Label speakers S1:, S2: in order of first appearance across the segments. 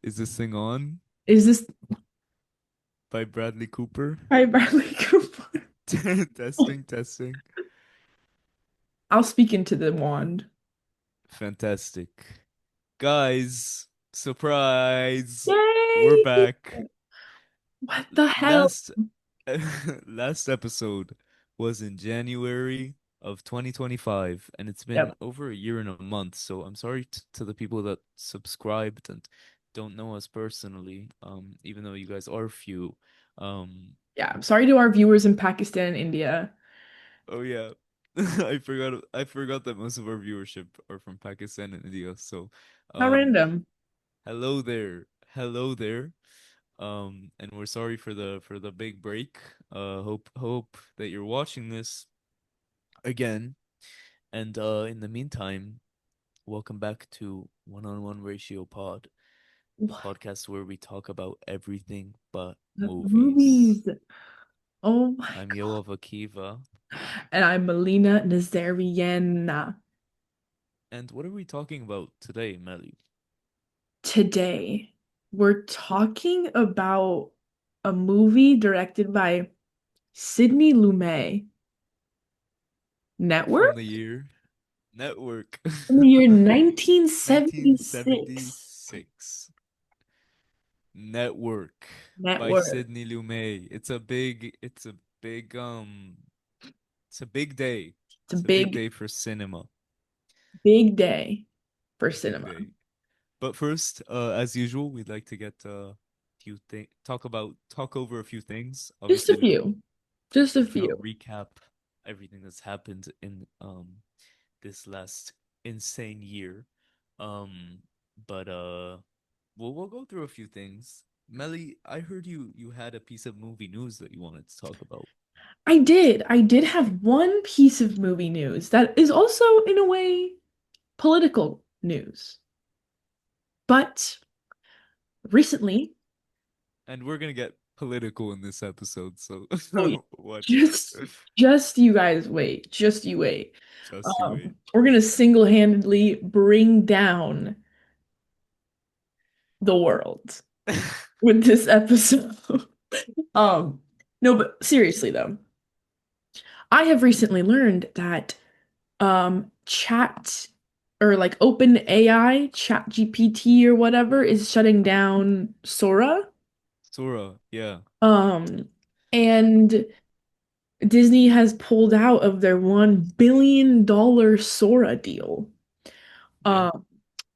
S1: Is this thing on
S2: Is this
S1: by Bradley Cooper?
S2: by Bradley Cooper?
S1: Testing, testing.
S2: I'll speak into the wand.
S1: Fantastic. Guys, surprise. We're
S2: Yay!
S1: back.
S2: What the hell?
S1: Last last episode was in January of 2025, and it's been
S2: Yep.
S1: over a year and a month. So I'm sorry to the people that subscribed and don't know us personally, even though you guys are few. Um,
S2: Yeah, I'm sorry to our viewers in Pakistan and India.
S1: oh yeah. I forgot that most of our viewership are from Pakistan and India. So,
S2: How
S1: um,
S2: random.
S1: hello there. Hello there. And we're sorry for the big break. Hope that you're watching this again. And in the meantime, welcome back to One on One Ratio Pod, the
S2: What
S1: podcast where we talk about everything but
S2: the
S1: movies.
S2: movies? Oh my
S1: I'm
S2: God.
S1: Yoav Akiva.
S2: And I'm Melina Nazarian.
S1: And what are we talking about today, Meli?
S2: Today, we're talking about a movie directed by Sidney Lumet.
S1: From
S2: Network?
S1: the year Network.
S2: In the year 1976.
S1: 1976. Network by
S2: Network.
S1: Sidney Lumet. It's a big day.
S2: It's a
S1: It's a big
S2: big,
S1: day for cinema.
S2: big day for
S1: Big
S2: cinema.
S1: day. But first, as usual, we'd like to get few thing talk over a few things.
S2: Just
S1: Obviously,
S2: a few. Just a
S1: we cannot
S2: few.
S1: recap everything that's happened in this last insane year. Um, but we'll go through a few things. Melly, I heard you had a piece of movie news that you wanted to talk about.
S2: I did. I did have one piece of movie news that is also, in a way, political news. But recently,
S1: And we're gonna get political in this episode, so
S2: oh yeah,
S1: watch it.
S2: just just you guys wait. Just you wait.
S1: Just you wait.
S2: We're gonna single-handedly bring down the world with this episode. Um, no, but seriously though, I have recently learned that chat or like open AI, chat GPT or whatever is shutting down Sora.
S1: Sora, yeah,
S2: Um, and Disney has pulled out of their $1 billion Sora deal.
S1: yeah.
S2: Um,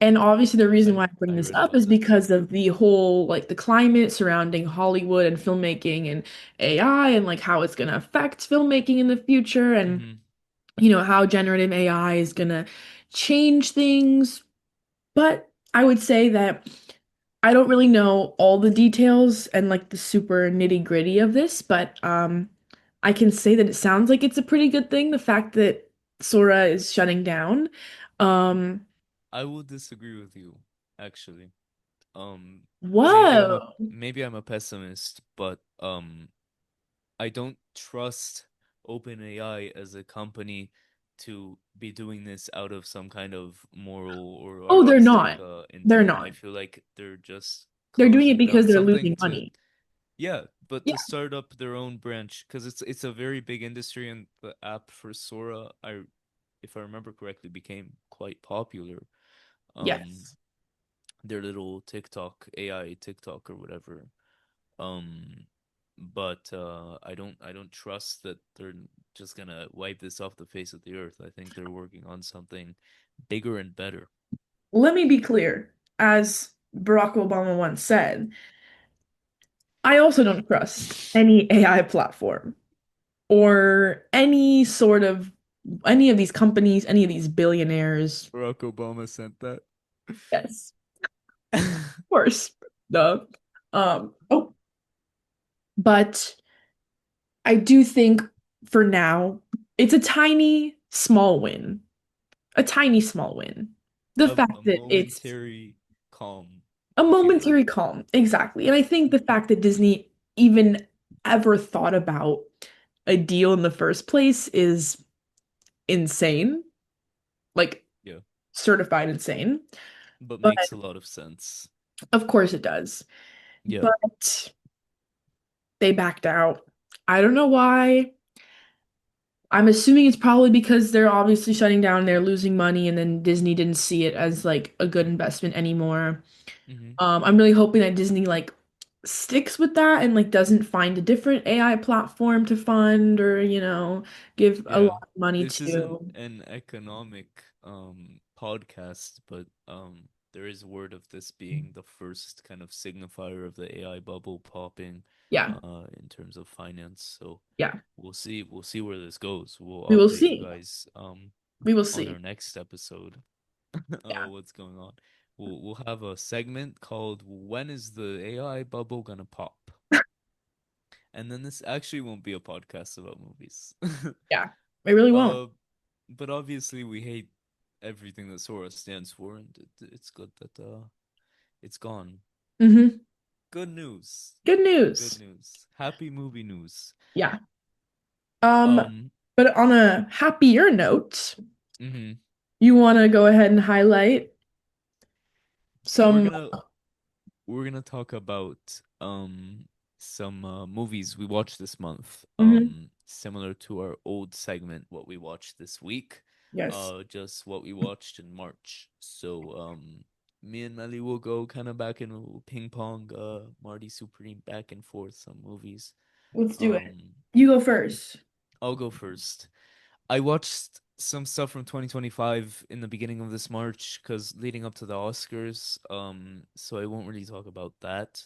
S2: and obviously the reason
S1: I
S2: why I bring
S1: I
S2: this
S1: read
S2: up
S1: about
S2: is
S1: that too.
S2: because of the whole like the climate surrounding Hollywood and filmmaking and AI and like how it's going to affect filmmaking in the future and
S1: Hmm.
S2: how generative AI is going to change things. But I would say that I don't really know all the details and like the super nitty-gritty of this, but I can say that it sounds like it's a pretty good thing, the fact that Sora is shutting down. Um,
S1: I will disagree with you, actually. Um,
S2: whoa.
S1: maybe I'm a pessimist, but I don't trust OpenAI as a company to be doing this out of some kind of moral or
S2: Oh, they're
S1: artistic
S2: not. They're
S1: intent. I
S2: not.
S1: feel like they're just
S2: They're doing it
S1: closing
S2: because
S1: down
S2: they're
S1: something
S2: losing
S1: to,
S2: money.
S1: yeah, but
S2: Yeah.
S1: to start up their own branch because it's a very big industry, and the app for Sora, if I remember correctly, became quite popular. Um,
S2: Yes.
S1: their little TikTok AI TikTok or whatever. Um, but I don't trust that they're just gonna wipe this off the face of the earth. I think they're working on something bigger and better.
S2: Let me be clear. As Barack Obama once said, I also don't trust any AI platform or any of these companies, any of these billionaires.
S1: Barack Obama sent that.
S2: Yes, of course. Duh. Oh, but I do think for now, it's a tiny, small win. A tiny, small win. The
S1: A
S2: fact that it's
S1: momentary calm,
S2: a
S1: if you will.
S2: momentary calm. Exactly. And I think the fact that Disney even ever thought about a deal in the first place is insane. Like
S1: Yeah,
S2: certified insane.
S1: but
S2: But
S1: makes a lot of sense.
S2: Of course it does.
S1: Yeah.
S2: But they backed out. I don't know why. I'm assuming it's probably because they're obviously shutting down, they're losing money, and then Disney didn't see it as like a good investment anymore.
S1: Hmm.
S2: I'm really hoping that Disney like sticks with that and like doesn't find a different AI platform to fund or, give a
S1: Yeah.
S2: lot of money
S1: This isn't
S2: to.
S1: an economic podcast, but there is word of this being the first kind of signifier of the AI bubble popping
S2: Yeah,
S1: in terms of finance. So
S2: yeah.
S1: we'll see where this goes. We'll
S2: We will
S1: update you
S2: see.
S1: guys
S2: We will
S1: on our
S2: see.
S1: next episode
S2: Yeah.
S1: what's going on. We'll have a segment called "When is the AI bubble gonna pop?" And then this actually won't be a podcast about movies.
S2: Yeah. I really won't.
S1: uh, but obviously we hate everything that Sora stands for, and it's good that it's gone.
S2: Hmm.
S1: Good news.
S2: Good
S1: Good
S2: news.
S1: news. Happy movie news.
S2: Yeah. Um,
S1: Um,
S2: but on a happier note,
S1: mhm.
S2: you want to go ahead and highlight
S1: We're
S2: some.
S1: gonna we're gonna talk about some movies we watched this month.
S2: Mhm.
S1: Similar to our old segment, what we watched this week.
S2: Yes.
S1: Just what we watched in March. So me and Meli will go kind of back and we'll ping pong Marty Supreme back and forth some movies.
S2: Let's do it.
S1: Um
S2: You go first.
S1: I'll go first. I watched some stuff from 2025 in the beginning of this March because leading up to the Oscars. So I won't really talk about that.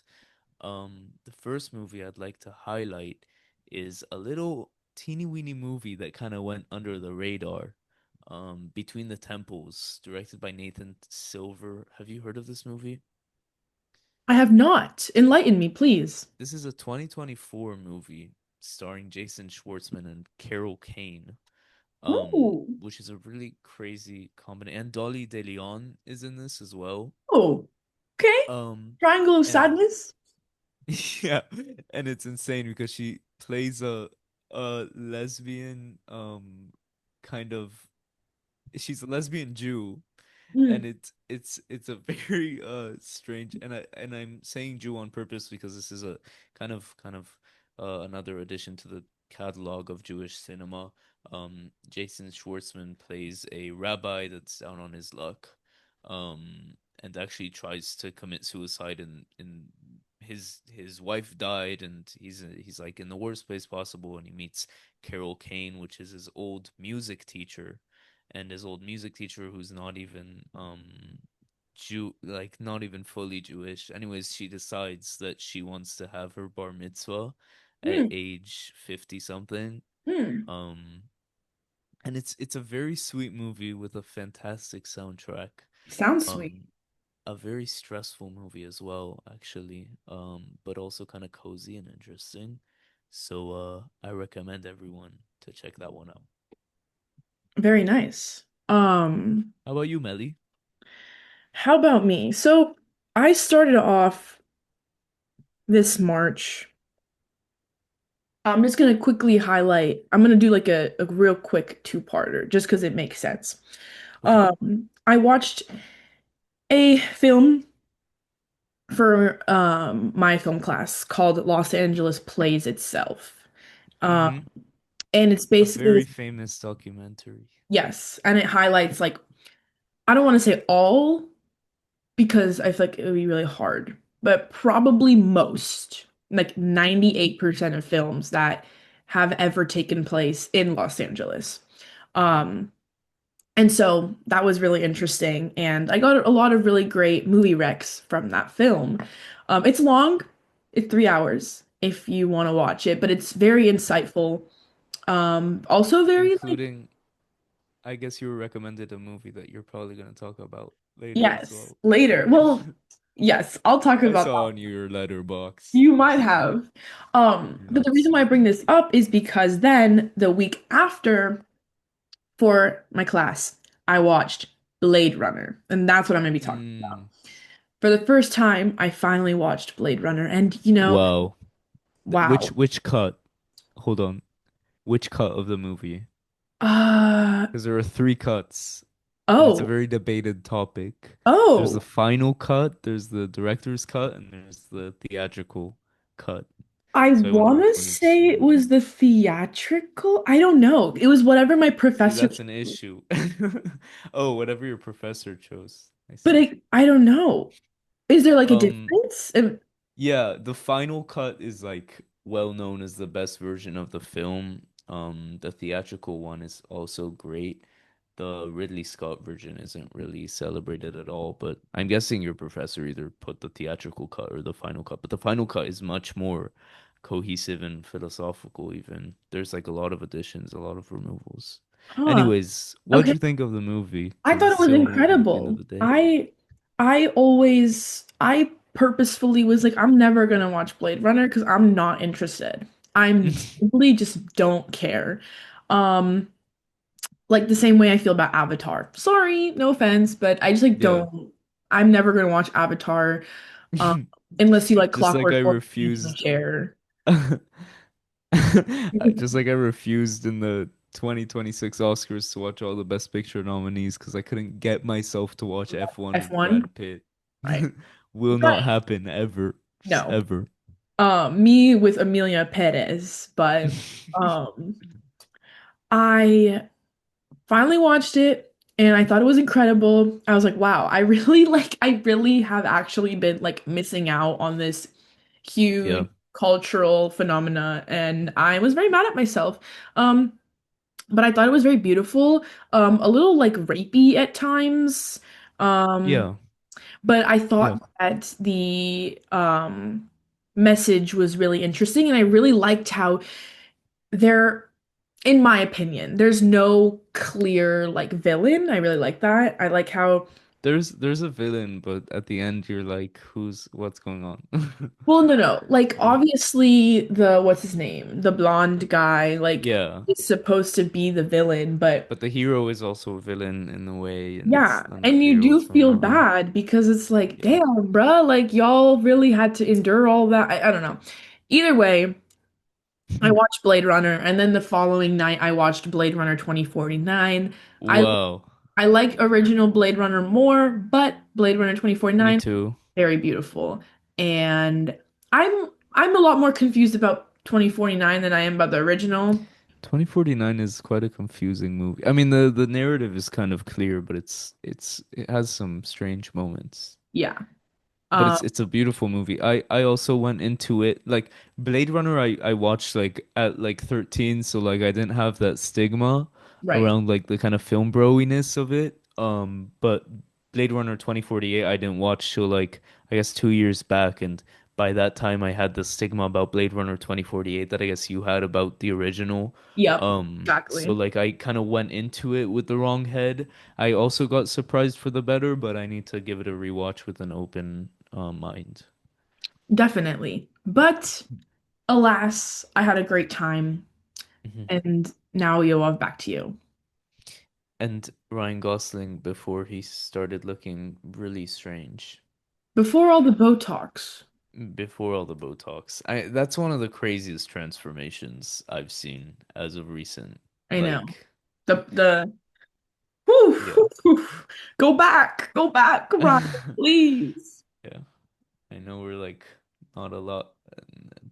S1: The first movie I'd like to highlight is a little teeny weeny movie that kind of went under the radar. Between the Temples, directed by Nathan Silver. Have you heard of this movie?
S2: I have not. Enlighten me, please.
S1: This is a 2024 movie starring Jason Schwartzman and Carol Kane.
S2: Ooh.
S1: Which is a really crazy combination. And Dolly De Leon is in this as well.
S2: Oh, okay.
S1: Um,
S2: Triangle of
S1: and
S2: Sadness.
S1: yeah, and it's insane because she plays a lesbian, kind of she's a lesbian Jew, and
S2: Mm,
S1: it's a very strange, and I'm saying Jew on purpose because this is a kind of another addition to the catalog of Jewish cinema. Jason Schwartzman plays a rabbi that's down on his luck, and actually tries to commit suicide, and his wife died, and he's like in the worst place possible, and he meets Carol Kane, which is his old music teacher, and his old music teacher who's not even Jew, like not even fully Jewish. Anyways, she decides that she wants to have her bar mitzvah at
S2: mm,
S1: age 50 something.
S2: mm.
S1: Um and it's a very sweet movie with a fantastic soundtrack.
S2: Sounds sweet.
S1: Um a very stressful movie as well, actually. But also kind of cozy and interesting. So I recommend everyone to check that one out.
S2: Very nice.
S1: How about you, Melly?
S2: How about me? So I started off this March. I'm just gonna quickly highlight. I'm gonna do like a real quick two-parter just because it makes sense.
S1: Okay.
S2: I watched a film for my film class called Los Angeles Plays Itself. Um,
S1: Mm-hmm.
S2: and it's
S1: A
S2: basically
S1: very
S2: this,
S1: famous documentary.
S2: yes, and it highlights like I don't want to say all because I feel like it would be really hard, but probably most, like 98% of films that have ever taken place in Los Angeles. Um, and so that was really interesting, and I got a lot of really great movie recs from that film. It's long, it's 3 hours if you want to watch it, but it's very insightful. Also very like
S1: Including, I guess you were recommended a movie that you're probably going to talk about later as
S2: yes,
S1: well.
S2: later. Well, yes, I'll talk
S1: I
S2: about
S1: saw
S2: that.
S1: on your letterbox.
S2: You might have. But the reason
S1: Nuts.
S2: why I bring this up is because then the week after for my class, I watched Blade Runner, and that's what I'm going to be talking about.
S1: Mm,
S2: For the first time, I finally watched Blade Runner, and
S1: wow.
S2: wow.
S1: Which cut? Hold on. Which cut of the movie?
S2: Uh,
S1: Because there are three cuts. and it's a
S2: Oh,
S1: very debated topic. There's the
S2: oh,
S1: final cut, there's the director's cut, and there's the theatrical cut.
S2: I
S1: So I wonder
S2: want
S1: which
S2: to
S1: one you've
S2: say it
S1: seen.
S2: was the theatrical. I don't know. It was whatever my
S1: See,
S2: professor
S1: that's
S2: chose,
S1: an issue. Oh, whatever your professor chose. I
S2: but
S1: see.
S2: I don't know. Is there like a
S1: Um,
S2: difference?
S1: Yeah, the final cut is like well known as the best version of the film. The theatrical one is also great. The Ridley Scott version isn't really celebrated at all, but I'm guessing your professor either put the theatrical cut or the final cut. But the final cut is much more cohesive and philosophical even. There's like a lot of additions, a lot of removals.
S2: Huh.
S1: Anyways, what'd
S2: Okay.
S1: you think of the movie?
S2: I
S1: Because
S2: thought
S1: it's
S2: it was
S1: still a movie at the end of
S2: incredible.
S1: the day.
S2: I purposefully was like, I'm never gonna watch Blade Runner because I'm not interested. I'm simply just don't care. Um, like the same way I feel about Avatar. Sorry, no offense, but I just like
S1: Yeah.
S2: don't. I'm never gonna watch Avatar, um, unless you like
S1: Just like I
S2: Clockwork Orange in the
S1: refused
S2: chair.
S1: just like I refused in the 2026 Oscars to watch all the Best Picture nominees because I couldn't get myself to watch F1 with
S2: F1,
S1: Brad Pitt.
S2: right?
S1: Will not
S2: Right.
S1: happen ever. Just
S2: No.
S1: ever.
S2: Me with Amelia Perez, but um, I finally watched it and I thought it was incredible. I was like, wow, I really have actually been like missing out on this
S1: Yeah.
S2: huge cultural phenomena and I was very mad at myself. Um, but I thought it was very beautiful, a little like rapey at times. Um,
S1: Yeah.
S2: but I
S1: Yeah.
S2: thought that the message was really interesting and I really liked how there, in my opinion, there's no clear like villain. I really like that. I like how,
S1: There's a villain, but at the end you're like, what's going on?
S2: well, no. Like
S1: Yeah.
S2: obviously the what's his name? The blonde guy like
S1: Yeah.
S2: is supposed to be the villain, but
S1: But the hero is also a villain in a way, and it's
S2: yeah, and you
S1: unclear
S2: do
S1: what's going
S2: feel
S1: on.
S2: bad because it's like,
S1: Yeah.
S2: damn, bruh, like y'all really had to endure all that. I don't know. Either way, I watched Blade Runner, and then the following night I watched Blade Runner 2049. I
S1: Wow.
S2: I like original Blade Runner more, but Blade Runner
S1: Me
S2: 2049,
S1: too.
S2: very beautiful. And I'm a lot more confused about 2049 than I am about the original.
S1: 2049 is quite a confusing movie. I mean, the narrative is kind of clear, but it has some strange moments.
S2: Yeah.
S1: But
S2: Um,
S1: it's a beautiful movie. I also went into it like Blade Runner I watched like at like 13, so like I didn't have that stigma
S2: right.
S1: around like the kind of film broiness of it. But Blade Runner 2048 I didn't watch till like I guess 2 years back, and by that time I had the stigma about Blade Runner 2048 that I guess you had about the original.
S2: Yep.
S1: So
S2: Exactly.
S1: like I kind of went into it with the wrong head. I also got surprised for the better, but I need to give it a rewatch with an open mind.
S2: Definitely. But alas, I had a great time.
S1: Mhm.
S2: And now Yoav, back to you.
S1: And Ryan Gosling before he started looking really strange.
S2: Before all the Botox,
S1: Before all the Botox. That's one of the craziest transformations I've seen as of recent.
S2: I know.
S1: Like,
S2: The whew,
S1: yeah.
S2: whew, whew. Go back, Ryan, please.
S1: Yeah. I know we're like not a lot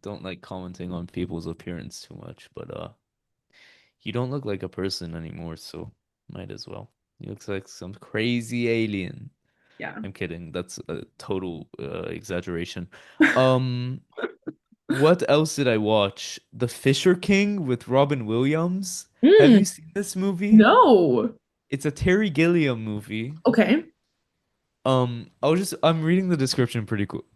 S1: don't like commenting on people's appearance too much, but you don't look like a person anymore, so might as well. You look like some crazy alien.
S2: Yeah.
S1: I'm kidding. That's a total exaggeration. Um, what else did I watch? The Fisher King with Robin Williams. Have
S2: Mm,
S1: you seen this movie?
S2: no.
S1: It's a Terry Gilliam movie.
S2: Okay.
S1: I'm reading the description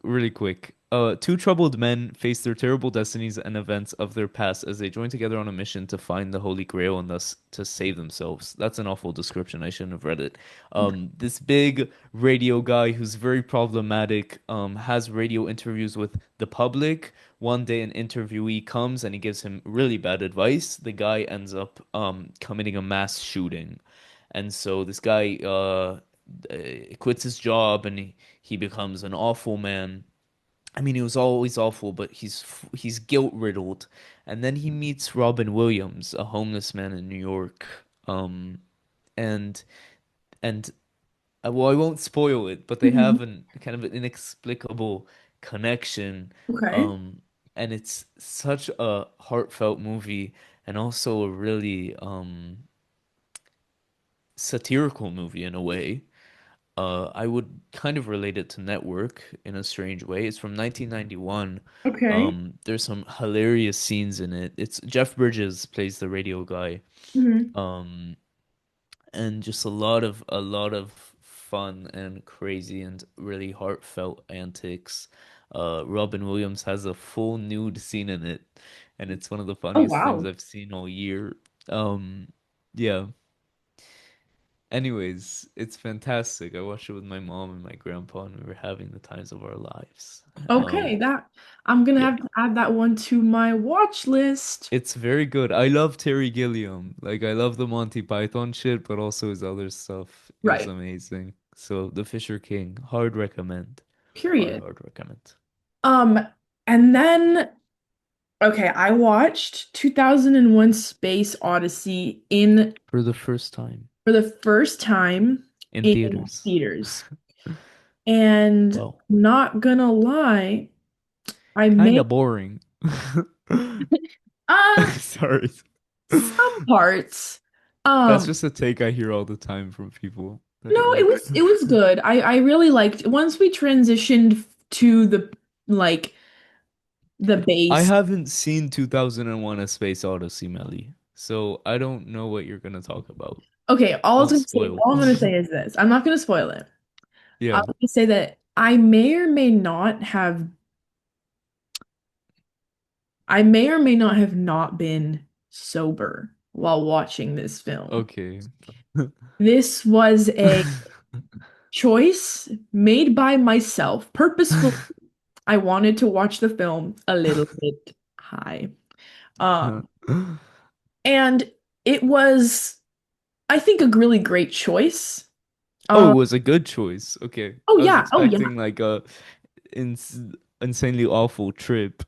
S1: really quick. Two troubled men face their terrible destinies and events of their past as they join together on a mission to find the Holy Grail and thus to save themselves. That's an awful description. I shouldn't have read it. This big radio guy who's very problematic, has radio interviews with the public. One day an interviewee comes and he gives him really bad advice. The guy ends up, committing a mass shooting. And so this guy, quits his job and he becomes an awful man. I mean, he was always awful, but he's guilt riddled. And then he meets Robin Williams, a homeless man in New York. And and well, I won't spoil it, but they
S2: Mhm.
S1: have an kind of an inexplicable connection.
S2: Okay.
S1: Um, and it's such a heartfelt movie and also a really satirical movie in a way. I would kind of relate it to Network in a strange way. It's from 1991.
S2: Okay.
S1: There's some hilarious scenes in it. It's Jeff Bridges plays the radio guy.
S2: Hmm.
S1: Um, and just a lot of fun and crazy and really heartfelt antics. Robin Williams has a full nude scene in it, and it's one of the
S2: Oh,
S1: funniest things
S2: wow.
S1: I've seen all year. Um, yeah. Anyways, it's fantastic. I watched it with my mom and my grandpa, and we were having the times of our lives.
S2: Okay, that I'm gonna
S1: Yeah,
S2: have to add that one to my watch list.
S1: it's very good. I love Terry Gilliam. Like, I love the Monty Python shit, but also his other stuff is
S2: Right.
S1: amazing. So, The Fisher King, hard recommend.
S2: Period.
S1: Hard recommend.
S2: Um, and then okay, I watched 2001 Space Odyssey in
S1: For the first time
S2: for the first time
S1: in
S2: in
S1: theaters.
S2: theaters. And
S1: Well,
S2: not gonna lie, I
S1: kind
S2: may
S1: of boring.
S2: uh
S1: Sorry.
S2: some parts.
S1: That's
S2: Um,
S1: just a take I hear all the time from people that
S2: no, it
S1: like.
S2: was good. I really liked once we transitioned to the like the
S1: I
S2: base.
S1: haven't seen 2001: A Space Odyssey, Meli, so I don't know what you're gonna talk about.
S2: Okay,
S1: Don't spoil.
S2: all I'm gonna say is this. I'm not gonna spoil it. I'm
S1: Yeah.
S2: gonna say that I may or may not have not been sober while watching this film.
S1: Okay.
S2: This was a choice made by myself purposefully. I wanted to watch the film a little bit high. Um, and it was, I think, a really great choice.
S1: Oh,
S2: Um,
S1: it was a good choice. Okay.
S2: oh
S1: I was
S2: yeah, oh yeah.
S1: expecting like a ins insanely awful trip.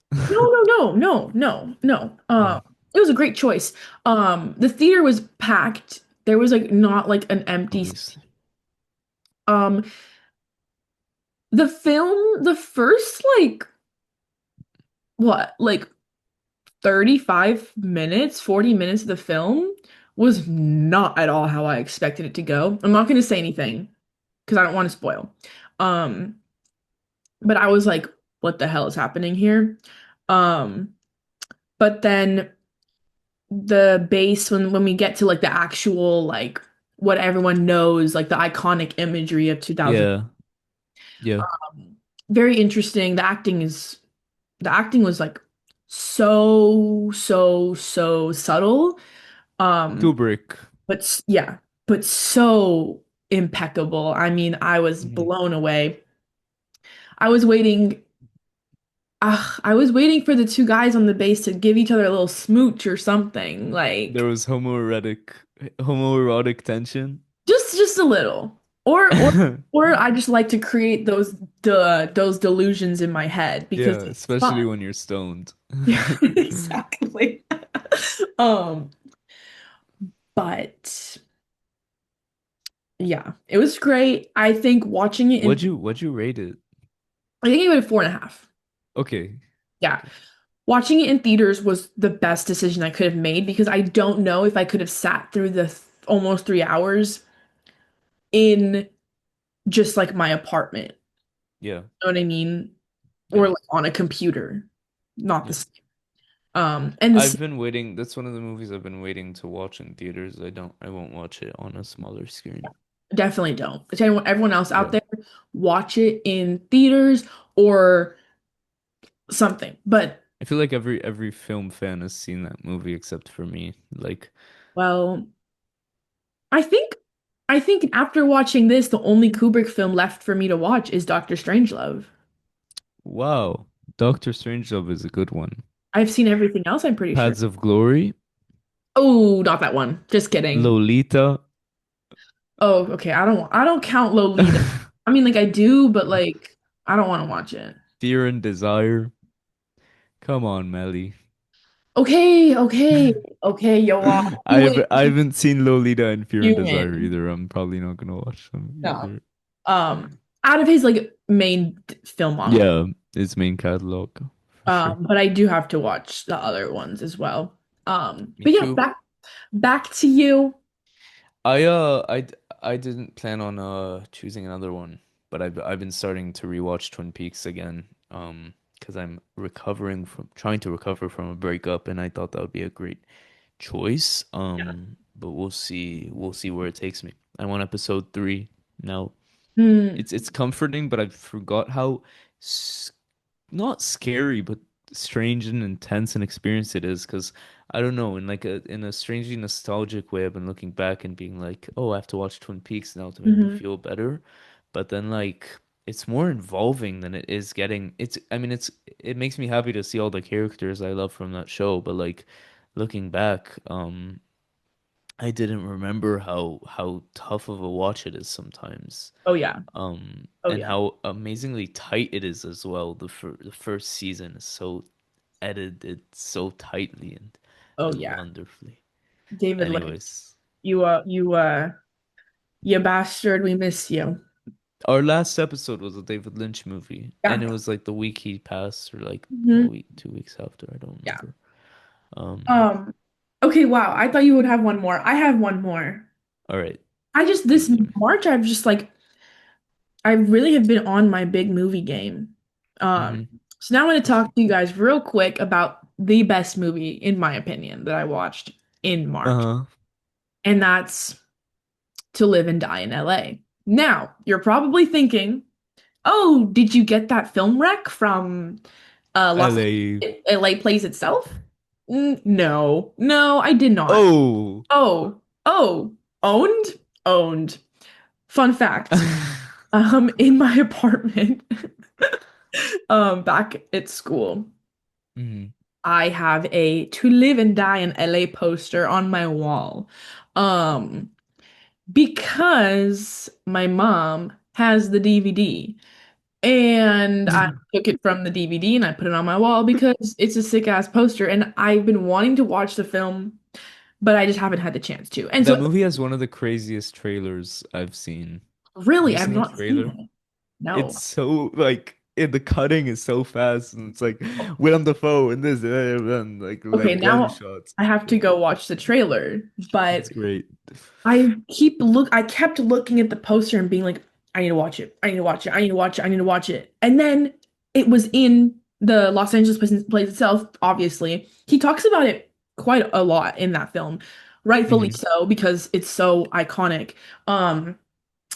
S2: No.
S1: Oh,
S2: It was a great choice. The theater was packed. There was like not like an empty
S1: obviously.
S2: seat. Um, the first like 35 minutes, 40 minutes of the film was not at all how I expected it to go. I'm not going to say anything because I don't want to spoil. Um, but I was like, what the hell is happening here? Um, but then the base when we get to like the actual like what everyone knows, like the iconic imagery of 2000,
S1: Yeah. Yeah.
S2: very interesting. The acting was like so subtle. Um,
S1: Kubrick.
S2: yeah, but so impeccable. I mean, I was
S1: Mhm.
S2: blown away. I was waiting. I was waiting for the two guys on the base to give each other a little smooch or something,
S1: There
S2: like
S1: was homoerotic tension.
S2: just a little. Or I just like to create those delusions in my head
S1: Yeah,
S2: because it's
S1: especially
S2: fun.
S1: when you're stoned.
S2: Yeah, exactly. Um, but yeah, it was great. I think watching it in
S1: What'd you rate it?
S2: I think I gave it a 4.5.
S1: Okay.
S2: Yeah.
S1: Okay.
S2: Watching it in theaters was the best decision I could have made because I don't know if I could have sat through the almost 3 hours in just like my apartment.
S1: Yeah.
S2: You know what I mean? Or
S1: Yeah.
S2: like on a computer. Not the
S1: Yeah.
S2: same. And the
S1: I've been waiting. That's one of the movies I've been waiting to watch in theaters. I won't watch it on a smaller screen.
S2: definitely don't. To everyone else out
S1: Yeah.
S2: there, watch it in theaters or something. But
S1: I feel like every film fan has seen that movie except for me. Like,
S2: well, I think I think after watching this, the only Kubrick film left for me to watch is Doctor Strangelove.
S1: wow, Doctor Strangelove is a good one.
S2: I've seen everything else, I'm pretty sure.
S1: Paths of Glory,
S2: Oh, not that one. Just kidding.
S1: Lolita,
S2: Oh, okay. I don't count Lolita. I mean, like I do, but like I don't want to watch it.
S1: Fear and Desire. Come on, Melly.
S2: Okay, okay, okay, Yoav.
S1: I
S2: You
S1: have I
S2: win.
S1: haven't seen Lolita and Fear and
S2: You
S1: Desire
S2: win.
S1: either. I'm probably not gonna watch them
S2: No.
S1: either.
S2: Out of his like main filmography.
S1: Yeah, its main catalog for sure.
S2: But I do have to watch the other ones as well.
S1: Me
S2: But yeah,
S1: too.
S2: back to you.
S1: I didn't plan on choosing another one, but I've been starting to rewatch Twin Peaks again. Because I'm recovering from trying to recover from a breakup, and I thought that would be a great choice. But we'll see where it takes me. I'm on episode 3 now.
S2: Hmm.
S1: It's comforting, but I forgot how s not scary, but strange and intense an experience it is. Because I don't know, in a strangely nostalgic way, I've been looking back and being like, oh, I have to watch Twin Peaks now to make me
S2: Hmm.
S1: feel better. But then like it's more involving than it is getting. It's I mean it makes me happy to see all the characters I love from that show. But like looking back, I didn't remember how tough of a watch it is sometimes.
S2: Oh yeah. Oh
S1: And
S2: yeah.
S1: how amazingly tight it is as well. The first season is so edited so tightly
S2: Oh
S1: and
S2: yeah.
S1: wonderfully.
S2: David Lynch.
S1: Anyways,
S2: You bastard, we miss you.
S1: our last episode was a David Lynch movie,
S2: Yeah.
S1: and it was like the week he passed, or like a
S2: Hmm.
S1: week, 2 weeks after. I don't
S2: Yeah.
S1: remember. Um,
S2: Um, okay, wow. I thought you would have one more. I have one more.
S1: all right,
S2: I just
S1: give
S2: this
S1: it to me.
S2: March I've just like I really have been on my big movie game. Um,
S1: Mm-hmm.
S2: so now I'm going to
S1: That's
S2: talk to you guys real quick about the best movie, in my opinion, that I watched in March,
S1: uh-huh.
S2: and that's To Live and Die in LA. Now, you're probably thinking, oh, did you get that film rec from Los
S1: LA.
S2: LA Plays itself? No, no, I did not.
S1: Oh.
S2: Oh, owned? Owned. Fun fact. In my apartment, back at school,
S1: Mm-hmm.
S2: I have a To Live and Die in LA poster on my wall. Um, because my mom has the DVD. And I took it from the DVD and I put it on my wall because it's a sick ass poster. And I've been wanting to watch the film, but I just haven't had the chance to. And
S1: That
S2: so,
S1: movie has one of the craziest trailers I've seen. Have
S2: really,
S1: you
S2: I've
S1: seen the
S2: not seen
S1: trailer?
S2: it.
S1: It's
S2: No.
S1: so like the cutting is so fast and it's like Willem Dafoe and this and
S2: Okay,
S1: like
S2: now
S1: gunshots.
S2: I have to go watch the trailer, but
S1: It's great.
S2: I kept looking at the poster and being like, I need to watch it. I need to watch it. I need to watch it. I need to watch it. And then it was in the Los Angeles place itself, obviously. He talks about it quite a lot in that film, rightfully
S1: Hmm.
S2: so, because it's so iconic. Um,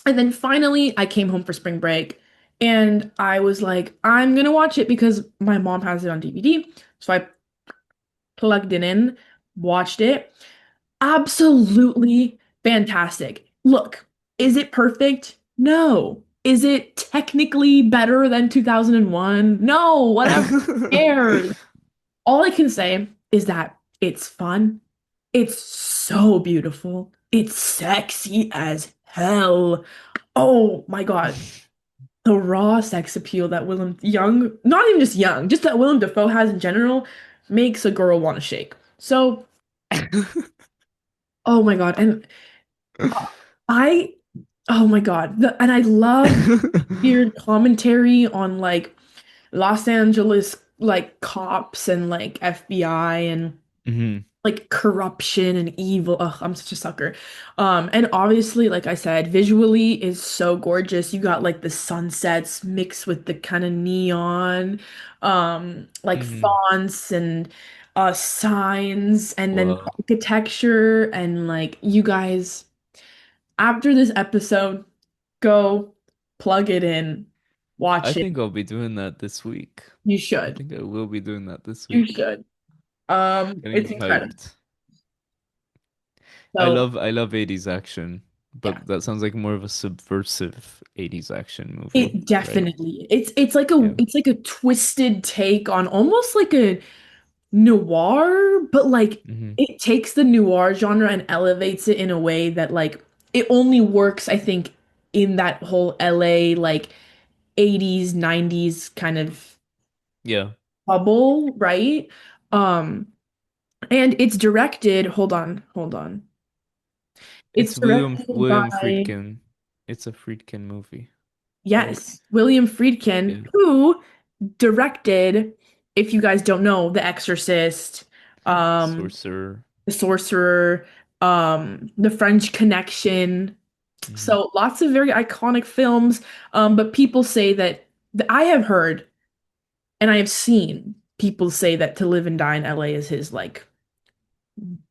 S2: and then finally I came home for spring break and I was like, I'm gonna watch it because my mom has it on DVD. So I plugged it in, watched it. Absolutely fantastic. Look, is it perfect? No. Is it technically better than 2001? No, whatever. Who cares? All I can say is that it's fun. It's so beautiful. It's sexy as hell. Oh my God. The raw sex appeal that Willem Young, not even just Young, just that Willem Dafoe has in general, makes a girl want to shake. So, oh my God. And I, oh my God. And I love weird commentary on like Los Angeles, like cops and like FBI and
S1: Hmm.
S2: like corruption and evil. Ugh, I'm such a sucker. And obviously, like I said, visually is so gorgeous. You got like the sunsets mixed with the kind of neon, like
S1: Hmm.
S2: fonts and signs, and then
S1: Well,
S2: architecture. And like you guys, after this episode, go plug it in,
S1: I
S2: watch it.
S1: think I'll be doing that this week.
S2: You
S1: I
S2: should.
S1: think I will be doing that this
S2: You
S1: week.
S2: should.
S1: Getting
S2: It's incredible.
S1: hyped.
S2: So
S1: I love 80s action,
S2: yeah.
S1: but that sounds like more of a subversive 80s action movie,
S2: It
S1: right?
S2: definitely
S1: Yeah.
S2: it's like a twisted take on almost like a noir, but like
S1: Hmm.
S2: it takes the noir genre and elevates it in a way that like it only works, I think, in that whole LA like 80s, 90s kind of
S1: Yeah.
S2: bubble, right? Um, And it's directed, hold on. It's
S1: It's William
S2: directed
S1: William
S2: by,
S1: Friedkin. It's a Friedkin movie, right?
S2: yes, William Friedkin,
S1: Yeah.
S2: who directed, if you guys don't know, The Exorcist, um,
S1: Sorcerer.
S2: The Sorcerer, The French Connection.
S1: Hmm.
S2: So lots of very iconic films. But people say that I have heard and I have seen people say that To Live and Die in LA is his like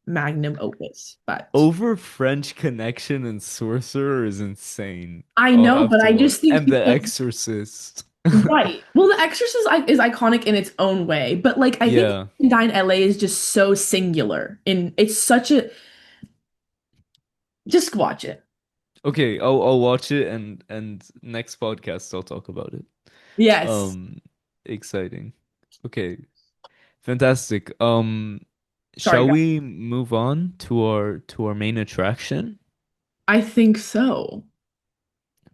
S2: magnum opus. But
S1: Over French Connection and Sorcerer is insane.
S2: I
S1: I'll
S2: know,
S1: have
S2: but
S1: to
S2: I
S1: look.
S2: just think
S1: And The
S2: because
S1: Exorcist.
S2: right. Well, The Exorcist is iconic in its own way, but like I think
S1: Yeah.
S2: Die in LA is just so singular and it's such a just watch it.
S1: Okay, I'll watch it and next podcast I'll talk about it.
S2: Yes.
S1: Um, Exciting. Okay, fantastic.
S2: Sorry,
S1: Shall
S2: guys.
S1: we move on to our main attraction?
S2: I think so.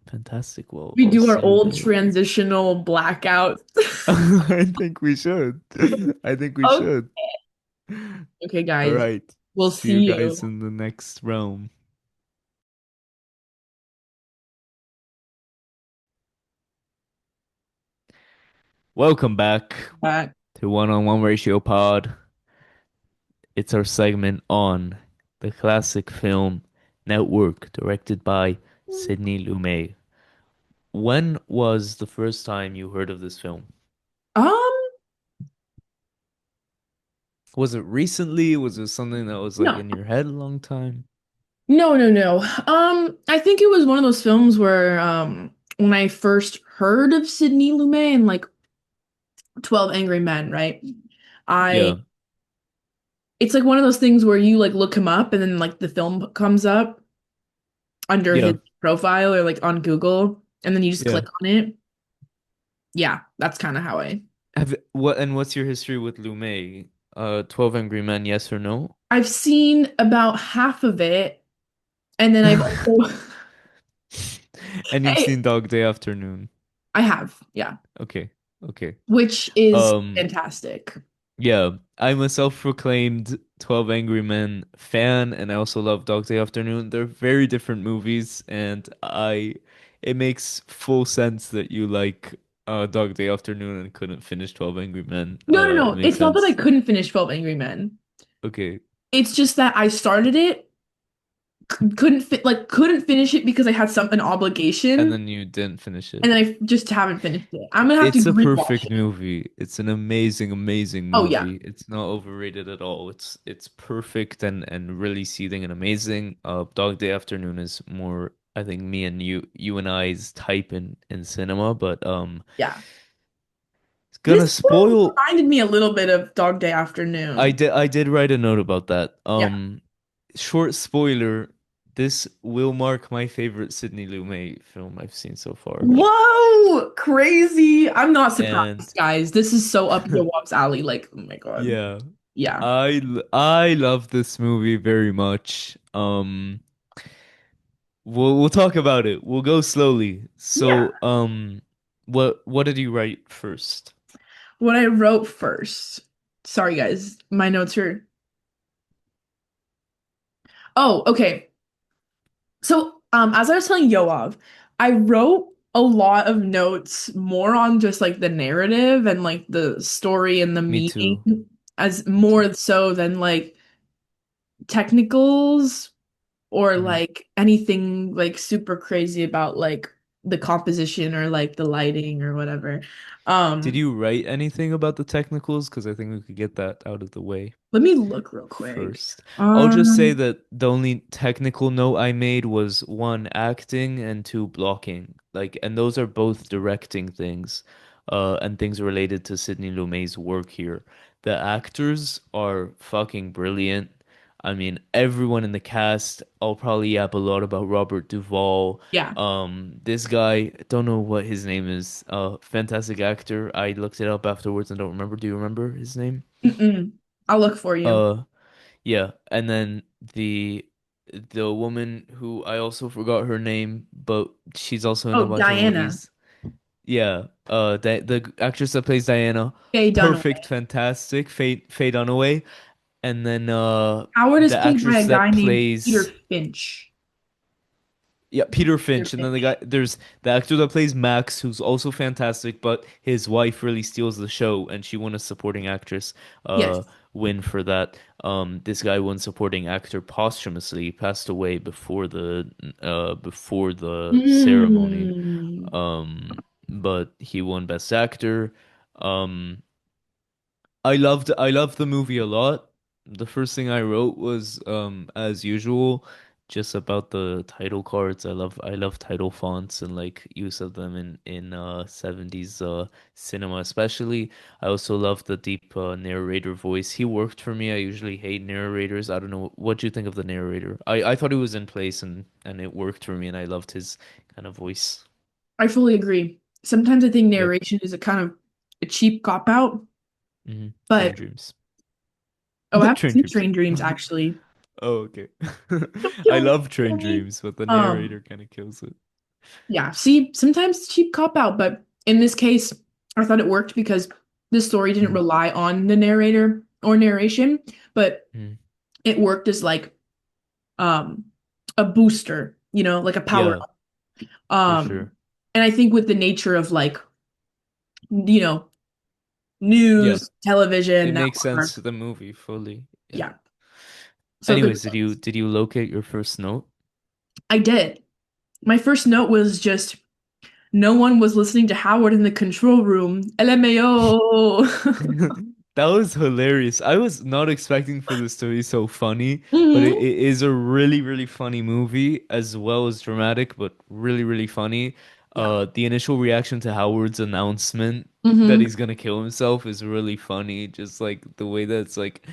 S1: Fantastic. Well,
S2: We
S1: I'll
S2: do our
S1: see you
S2: old
S1: there.
S2: transitional blackout.
S1: I think we should. I think we
S2: Oh,
S1: should.
S2: okay,
S1: All
S2: guys.
S1: right.
S2: We'll
S1: See you
S2: see
S1: guys
S2: you.
S1: in the next realm. Welcome back
S2: Bye.
S1: to One on One Ratio Pod. It's our segment on the classic film Network, directed by Sidney Lumet. When was the first time you heard of this film?
S2: Um,
S1: Was it recently? Was it something that was like
S2: no.
S1: in your head a long time?
S2: No, no, no. I think it was one of those films where when I first heard of Sidney Lumet and like 12 Angry Men, right? I
S1: Yeah,
S2: It's like one of those things where you like look him up and then like the film comes up under his
S1: yeah,
S2: profile or like on Google and then you just
S1: yeah.
S2: click on it. Yeah, that's kind of how
S1: What's your history with Lumet? 12 Angry Men, yes or no?
S2: I've seen about half of it and then I've also
S1: And you've
S2: Hey,
S1: seen Dog Day Afternoon.
S2: I have, yeah,
S1: Okay, okay.
S2: which is
S1: Um,
S2: fantastic.
S1: yeah, I'm a self-proclaimed 12 Angry Men fan, and I also love Dog Day Afternoon. They're very different movies, and it makes full sense that you like Dog Day Afternoon and couldn't finish 12 Angry Men.
S2: No, no,
S1: It
S2: no.
S1: makes
S2: It's not that I
S1: sense.
S2: couldn't finish 12 Angry Men.
S1: Okay,
S2: It's just that I started it, couldn't finish it because I had an
S1: and
S2: obligation,
S1: then you didn't finish it.
S2: and then I just haven't finished it. I'm gonna have to
S1: It's a
S2: rewatch
S1: perfect
S2: it.
S1: movie. It's an amazing, amazing
S2: Oh yeah.
S1: movie. It's not overrated at all. It's perfect and really seething and amazing. Dog Day Afternoon is more, I think, me and you and I's type in cinema, but
S2: Yeah.
S1: it's
S2: This
S1: gonna
S2: film
S1: spoil.
S2: reminded me a little bit of Dog Day Afternoon.
S1: I did write a note about that.
S2: Yeah.
S1: Short spoiler, this will mark my favorite Sidney Lumet film I've seen so far.
S2: Whoa, crazy. I'm not
S1: And
S2: surprised, guys. This is so up Yoav's alley. Like, oh my God.
S1: yeah.
S2: Yeah.
S1: I love this movie very much. We'll talk about it. We'll go slowly.
S2: Yeah.
S1: So, what did you write first?
S2: What I wrote first. Sorry, guys. My notes are. Oh, okay. So, as I was telling Yoav, I wrote a lot of notes more on just like the narrative and like the story and the
S1: Me
S2: meaning
S1: too.
S2: as
S1: Me too.
S2: more so than like technicals or
S1: Hmm.
S2: like anything like super crazy about like the composition or like the lighting or whatever.
S1: Did
S2: Um,
S1: you write anything about the technicals? Because I think we could get that out of the way
S2: Let me look real quick.
S1: first. I'll just say
S2: Um,
S1: that the only technical note I made was one, acting, and two, blocking. Like, and those are both directing things, and things related to Sidney Lumet's work here. The actors are fucking brilliant. I mean, everyone in the cast, I'll probably yap a lot about Robert Duvall.
S2: yeah.
S1: This guy, don't know what his name is. Fantastic actor. I looked it up afterwards and don't remember. Do you remember his name?
S2: Mm-mm. I'll look for you.
S1: Uh, yeah, and then the woman who I also forgot her name, but she's also in a
S2: Oh,
S1: bunch of
S2: Diana.
S1: movies. Yeah, the actress that plays Diana,
S2: Faye
S1: perfect,
S2: Dunaway.
S1: fantastic. Faye Dunaway. and then
S2: Howard is
S1: the
S2: played by
S1: actress
S2: a guy
S1: that
S2: named Peter
S1: plays
S2: Finch.
S1: yeah, Peter
S2: Peter
S1: Finch, and then the guy
S2: Finch.
S1: there's the actor that plays Max, who's also fantastic, but his wife really steals the show, and she won a supporting actress
S2: Yes.
S1: uh win for that. This guy won supporting actor posthumously. He passed away before the ceremony.
S2: Mm.
S1: But he won Best Actor. Um, I loved the movie a lot. The first thing I wrote was as usual just about the title cards. I love title fonts and like use of them in 70s cinema especially. I also love the deep narrator voice. He worked for me. I usually hate narrators. I don't know what do you think of the narrator. I thought he was in place and it worked for me and I loved his kind of voice.
S2: I fully agree. Sometimes I think
S1: Yeah.
S2: narration is a kind of a cheap cop out,
S1: Train
S2: but
S1: Dreams.
S2: oh, I haven't
S1: Train
S2: seen
S1: Dreams.
S2: Train Dreams actually.
S1: Oh, okay.
S2: Don't
S1: I
S2: kill me.
S1: love
S2: Kill
S1: Train
S2: me.
S1: Dreams, but the narrator kind of kills it.
S2: Yeah, see, sometimes it's cheap cop out, but in this case, I thought it worked because the story didn't
S1: Mm,
S2: rely on the narrator or narration, but
S1: mm.
S2: it worked as like um a booster, like a power
S1: Yeah,
S2: up.
S1: for
S2: Um
S1: sure.
S2: and I think with the nature of like, you know,
S1: Yeah,
S2: news,
S1: it
S2: television,
S1: makes
S2: network,
S1: sense to the movie fully. Yeah.
S2: yeah. So the
S1: Anyways, did you locate your first note?
S2: I did. My first note was just no one was listening to Howard in the control room. LMAO.
S1: That was hilarious. I was not expecting for this to be so funny, but it,
S2: hmm
S1: it is a really, really funny movie as well as dramatic, but really, really funny.
S2: Yeah.
S1: The initial reaction to Howard's announcement that
S2: hmm
S1: he's gonna kill himself is really funny. Just like the way that it's like,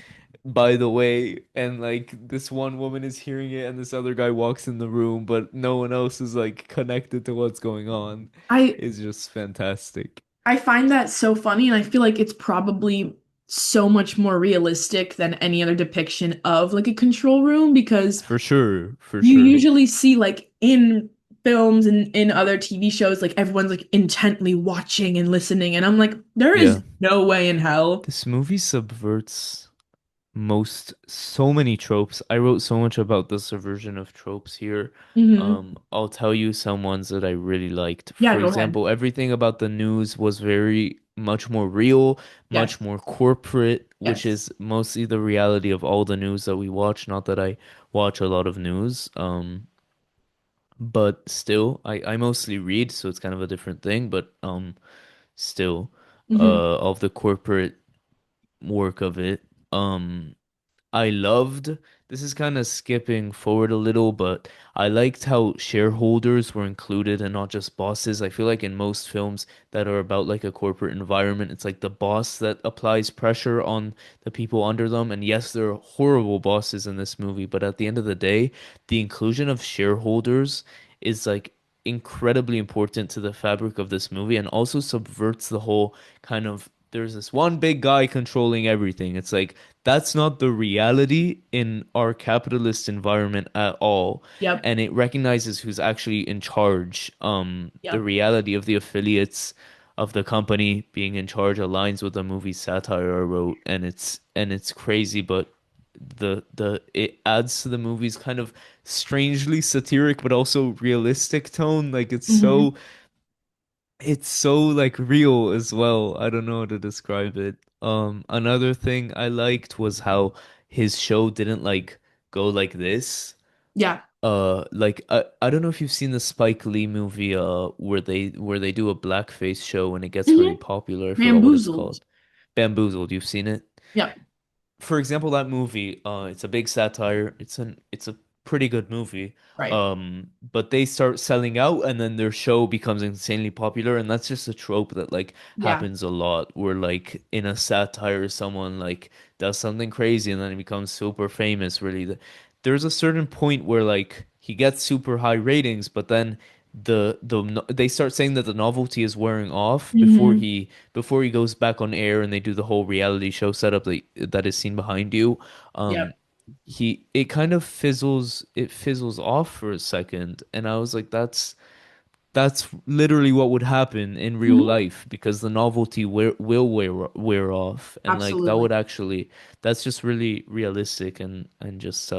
S1: by the way, and like this one woman is hearing it and this other guy walks in the room, but no one else is like connected to what's going on
S2: I
S1: is just fantastic.
S2: I find that so funny, and I feel like it's probably so much more realistic than any other depiction of like a control room because
S1: For sure, for
S2: you
S1: sure.
S2: usually see like in films and in other TV shows, like everyone's like intently watching and listening, and I'm like, there is
S1: Yeah.
S2: no way in hell.
S1: This movie subverts so many tropes. I wrote so much about the subversion of tropes here.
S2: hmm
S1: I'll tell you some ones that I really liked.
S2: Yeah,
S1: For
S2: go ahead.
S1: example, everything about the news was very much more real,
S2: Yes,
S1: much more corporate, which
S2: yes.
S1: is mostly the reality of all the news that we watch. Not that I watch a lot of news, but still, I mostly read, so it's kind of a different thing. But still,
S2: hmm
S1: of the corporate work of it. Um, I loved, this is kind of skipping forward a little, but I liked how shareholders were included and not just bosses. I feel like in most films that are about like a corporate environment, it's like the boss that applies pressure on the people under them. And yes, there are horrible bosses in this movie, but at the end of the day, the inclusion of shareholders is like incredibly important to the fabric of this movie and also subverts the whole kind of there's this one big guy controlling everything. It's like that's not the reality in our capitalist environment at all.
S2: Yep,
S1: And it recognizes who's actually in charge. The
S2: yep.
S1: reality of the affiliates of the company being in charge aligns with the movie satire I wrote, and it's crazy, but the it adds to the movie's kind of strangely satiric but also realistic tone. Like
S2: hmm
S1: it's so like real as well. I don't know how to describe it. Another thing I liked was how his show didn't like go like this.
S2: Yeah,
S1: Like I don't know if you've seen the Spike Lee movie where they do a blackface show and it gets
S2: hmm
S1: really popular. I forgot what it's
S2: Bamboozled.
S1: called. Bamboozled, you've seen it?
S2: Yep,
S1: For example, that movie, it's a big satire. It's a pretty good movie.
S2: right.
S1: But they start selling out and then their show becomes insanely popular, and that's just a trope that like
S2: Yeah.
S1: happens a lot where like in a satire someone like does something crazy and then it becomes super famous, really. There's a certain point where like he gets super high ratings, but then they start saying that the novelty is wearing off before
S2: hmm
S1: he goes back on air and they do the whole reality show setup that is seen behind you. Um,
S2: Yep.
S1: he it kind of fizzles off for a second, and I was like, that's literally what would happen in real
S2: Mhm.
S1: life because the novelty will wear off, and like that
S2: Absolutely.
S1: would actually that's just really realistic and just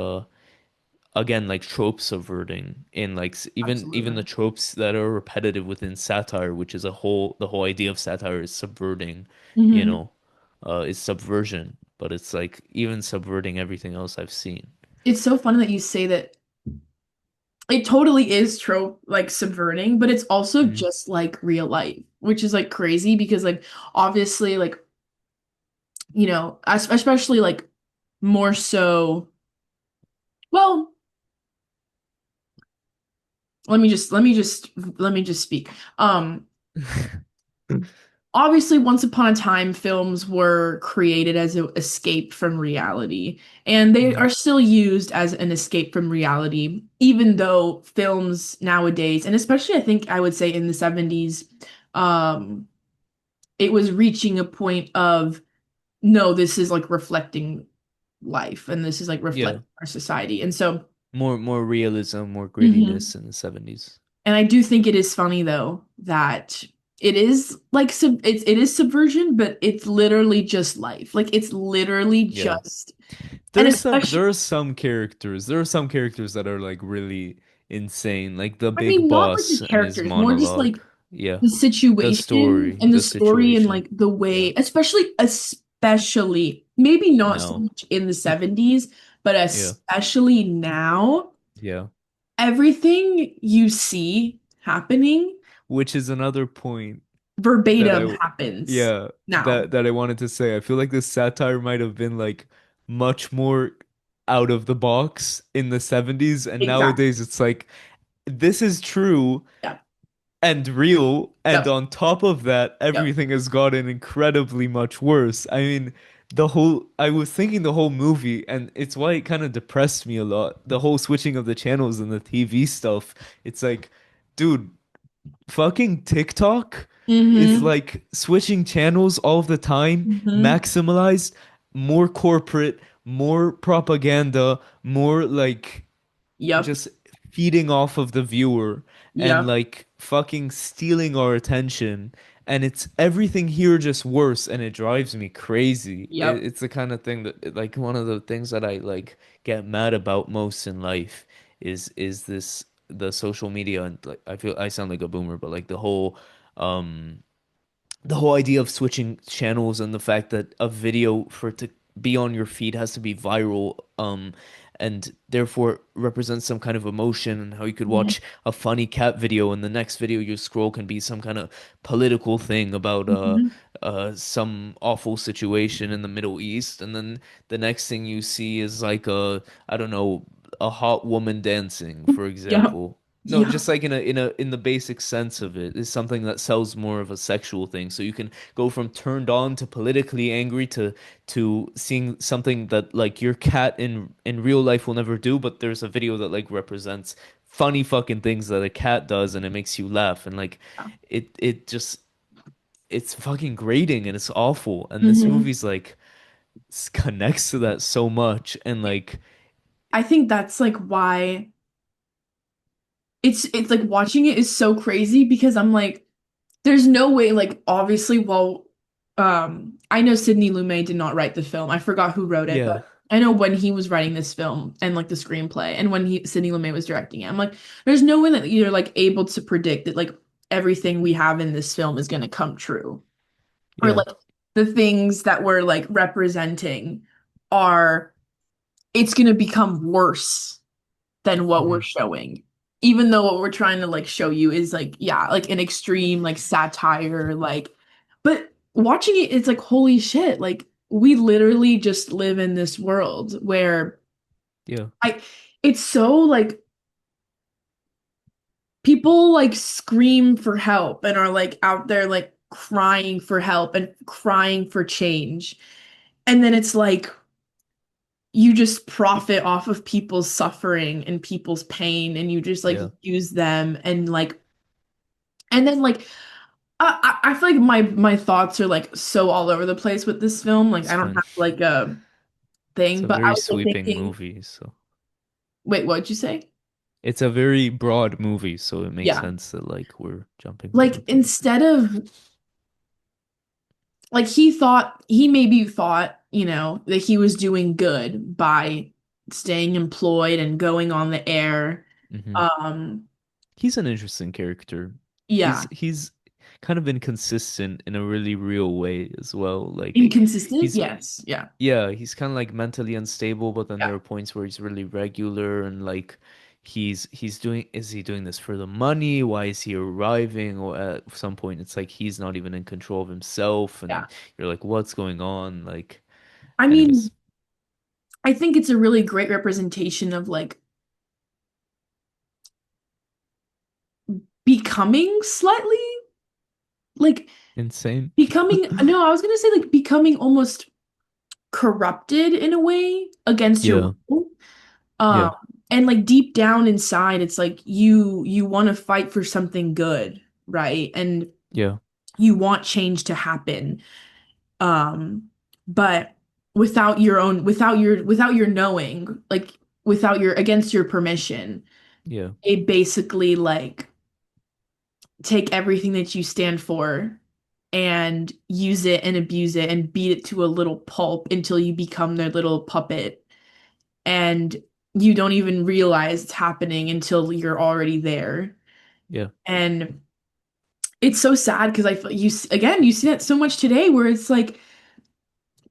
S1: again like trope subverting in like even the
S2: Absolutely.
S1: tropes that are repetitive within satire, which is a whole the whole idea of satire is subverting, you
S2: Hmm.
S1: know, is subversion, but it's like even subverting everything else I've seen.
S2: It's so funny that you say that it totally is trope like subverting, but it's also
S1: Mhm.
S2: just like real life, which is like crazy because like obviously like especially like more so well, let me just speak. Um Obviously, once upon a time, films were created as an escape from reality, and they
S1: Mhm.
S2: are still used as an escape from reality, even though films nowadays, and especially I think I would say in the 70s, um, it was reaching a point of no, this is like reflecting life, and this is like
S1: Yeah,
S2: reflecting our society. And so,
S1: more realism, more
S2: mhm.
S1: grittiness in the 70s.
S2: And I do think it is funny though that it is like it is subversion, but it's literally just life. Like it's literally
S1: Yeah.
S2: just and especially
S1: There are some characters that are like really insane, like the
S2: I
S1: big
S2: mean not like the
S1: boss and his
S2: characters, more just like
S1: monologue. Yeah.
S2: the situation and the
S1: The
S2: story and
S1: situation.
S2: like the
S1: Yeah.
S2: way, especially maybe not so
S1: No.
S2: much in the 70s, but
S1: Yeah.
S2: especially now,
S1: Yeah.
S2: everything you see happening
S1: Which is another point that
S2: verbatim
S1: I
S2: happens
S1: yeah,
S2: now.
S1: that I wanted to say. I feel like this satire might have been like much more out of the box in the 70s, and
S2: Exactly.
S1: nowadays it's like this is true
S2: Yeah.
S1: and real, and
S2: Yep.
S1: on top of that,
S2: Yep.
S1: everything has gotten incredibly much worse. I mean, I was thinking the whole movie, and it's why it kind of depressed me a lot. The whole switching of the channels and the TV stuff. It's like, dude, fucking TikTok is
S2: Mm-hmm.
S1: like switching channels all the time,
S2: Mm-hmm.
S1: maximalized, more corporate, more propaganda, more like
S2: Yep.
S1: just feeding off of the viewer and
S2: Yep.
S1: like fucking stealing our attention. And it's everything here just worse, and it drives me crazy.
S2: Yep.
S1: It's the kind of thing that like one of the things that I like get mad about most in life is this the social media, and like I feel I sound like a boomer, but like um the whole idea of switching channels and the fact that a video for it to be on your feed has to be viral, and therefore represents some kind of emotion, and how you could
S2: Mm-hmm.
S1: watch a funny cat video and the next video you scroll can be some kind of political thing about
S2: Mm-hmm.
S1: some awful situation in the Middle East, and then the next thing you see is like a I don't know, a hot woman dancing, for
S2: Yep.
S1: example. No,
S2: Yep.
S1: just like in the basic sense of it, is something that sells more of a sexual thing. So you can go from turned on to politically angry to seeing something that like your cat in real life will never do, but there's a video that like represents funny fucking things that a cat does and it makes you laugh, and like it just it's fucking grating and it's awful. And this
S2: Mm-hmm.
S1: movie's like connects to that so much, and like
S2: I think that's like why it's like watching it is so crazy because I'm like, there's no way, like obviously, well, I know Sidney Lumet did not write the film. I forgot who wrote it,
S1: yeah,
S2: but I know when he was writing this film and like the screenplay and when he Sidney Lumet was directing it, I'm like, there's no way that you're like able to predict that like everything we have in this film is gonna come true. Or
S1: yeah,
S2: like the things that we're like representing are it's gonna become worse than what we're
S1: hmm,
S2: showing. Even though what we're trying to like show you is like, yeah, like an extreme like satire, like, but watching it, it's like, holy shit, like we literally just live in this world where
S1: yeah,
S2: I, it's so like people like scream for help and are like out there like crying for help and crying for change. And then it's like, you just profit off of people's suffering and people's pain and you just like
S1: yeah.
S2: use them and like and then like I feel like my thoughts are like so all over the place with this film. Like
S1: It's
S2: I don't
S1: fine.
S2: have like a
S1: It's
S2: thing,
S1: a
S2: but I
S1: very
S2: was like
S1: sweeping
S2: thinking,
S1: movie, so
S2: wait, what'd you say?
S1: it's a very broad movie, so it makes
S2: Yeah.
S1: sense that like we're jumping from
S2: Like
S1: one thing to
S2: instead of like he maybe thought, that he was doing good by staying employed and going on the air.
S1: hmm
S2: Um,
S1: He's an interesting character.
S2: yeah.
S1: He's kind of inconsistent in a really real way as well. Like
S2: Inconsistent?
S1: he's
S2: Yes. Yeah.
S1: yeah, he's kind of like mentally unstable, but then there
S2: Yeah.
S1: are points where he's really regular and like he's doing is he doing this for the money? Why is he arriving? Or at some point it's like he's not even in control of himself
S2: Yeah.
S1: and you're like, what's going on? Like
S2: I mean,
S1: anyways,
S2: I think it's a really great representation of like becoming slightly like
S1: insane.
S2: becoming no, I was gonna say like becoming almost corrupted in a way against your
S1: Yeah,
S2: will.
S1: yeah,
S2: Um, and like deep down inside, it's like you want to fight for something good, right? And
S1: yeah,
S2: you want change to happen. Um, but without your knowing, like without your against your permission,
S1: yeah,
S2: it basically like take everything that you stand for and use it and abuse it and beat it to a little pulp until you become their little puppet and you don't even realize it's happening until you're already there.
S1: yeah.
S2: And it's so sad because I feel again you see that so much today where it's like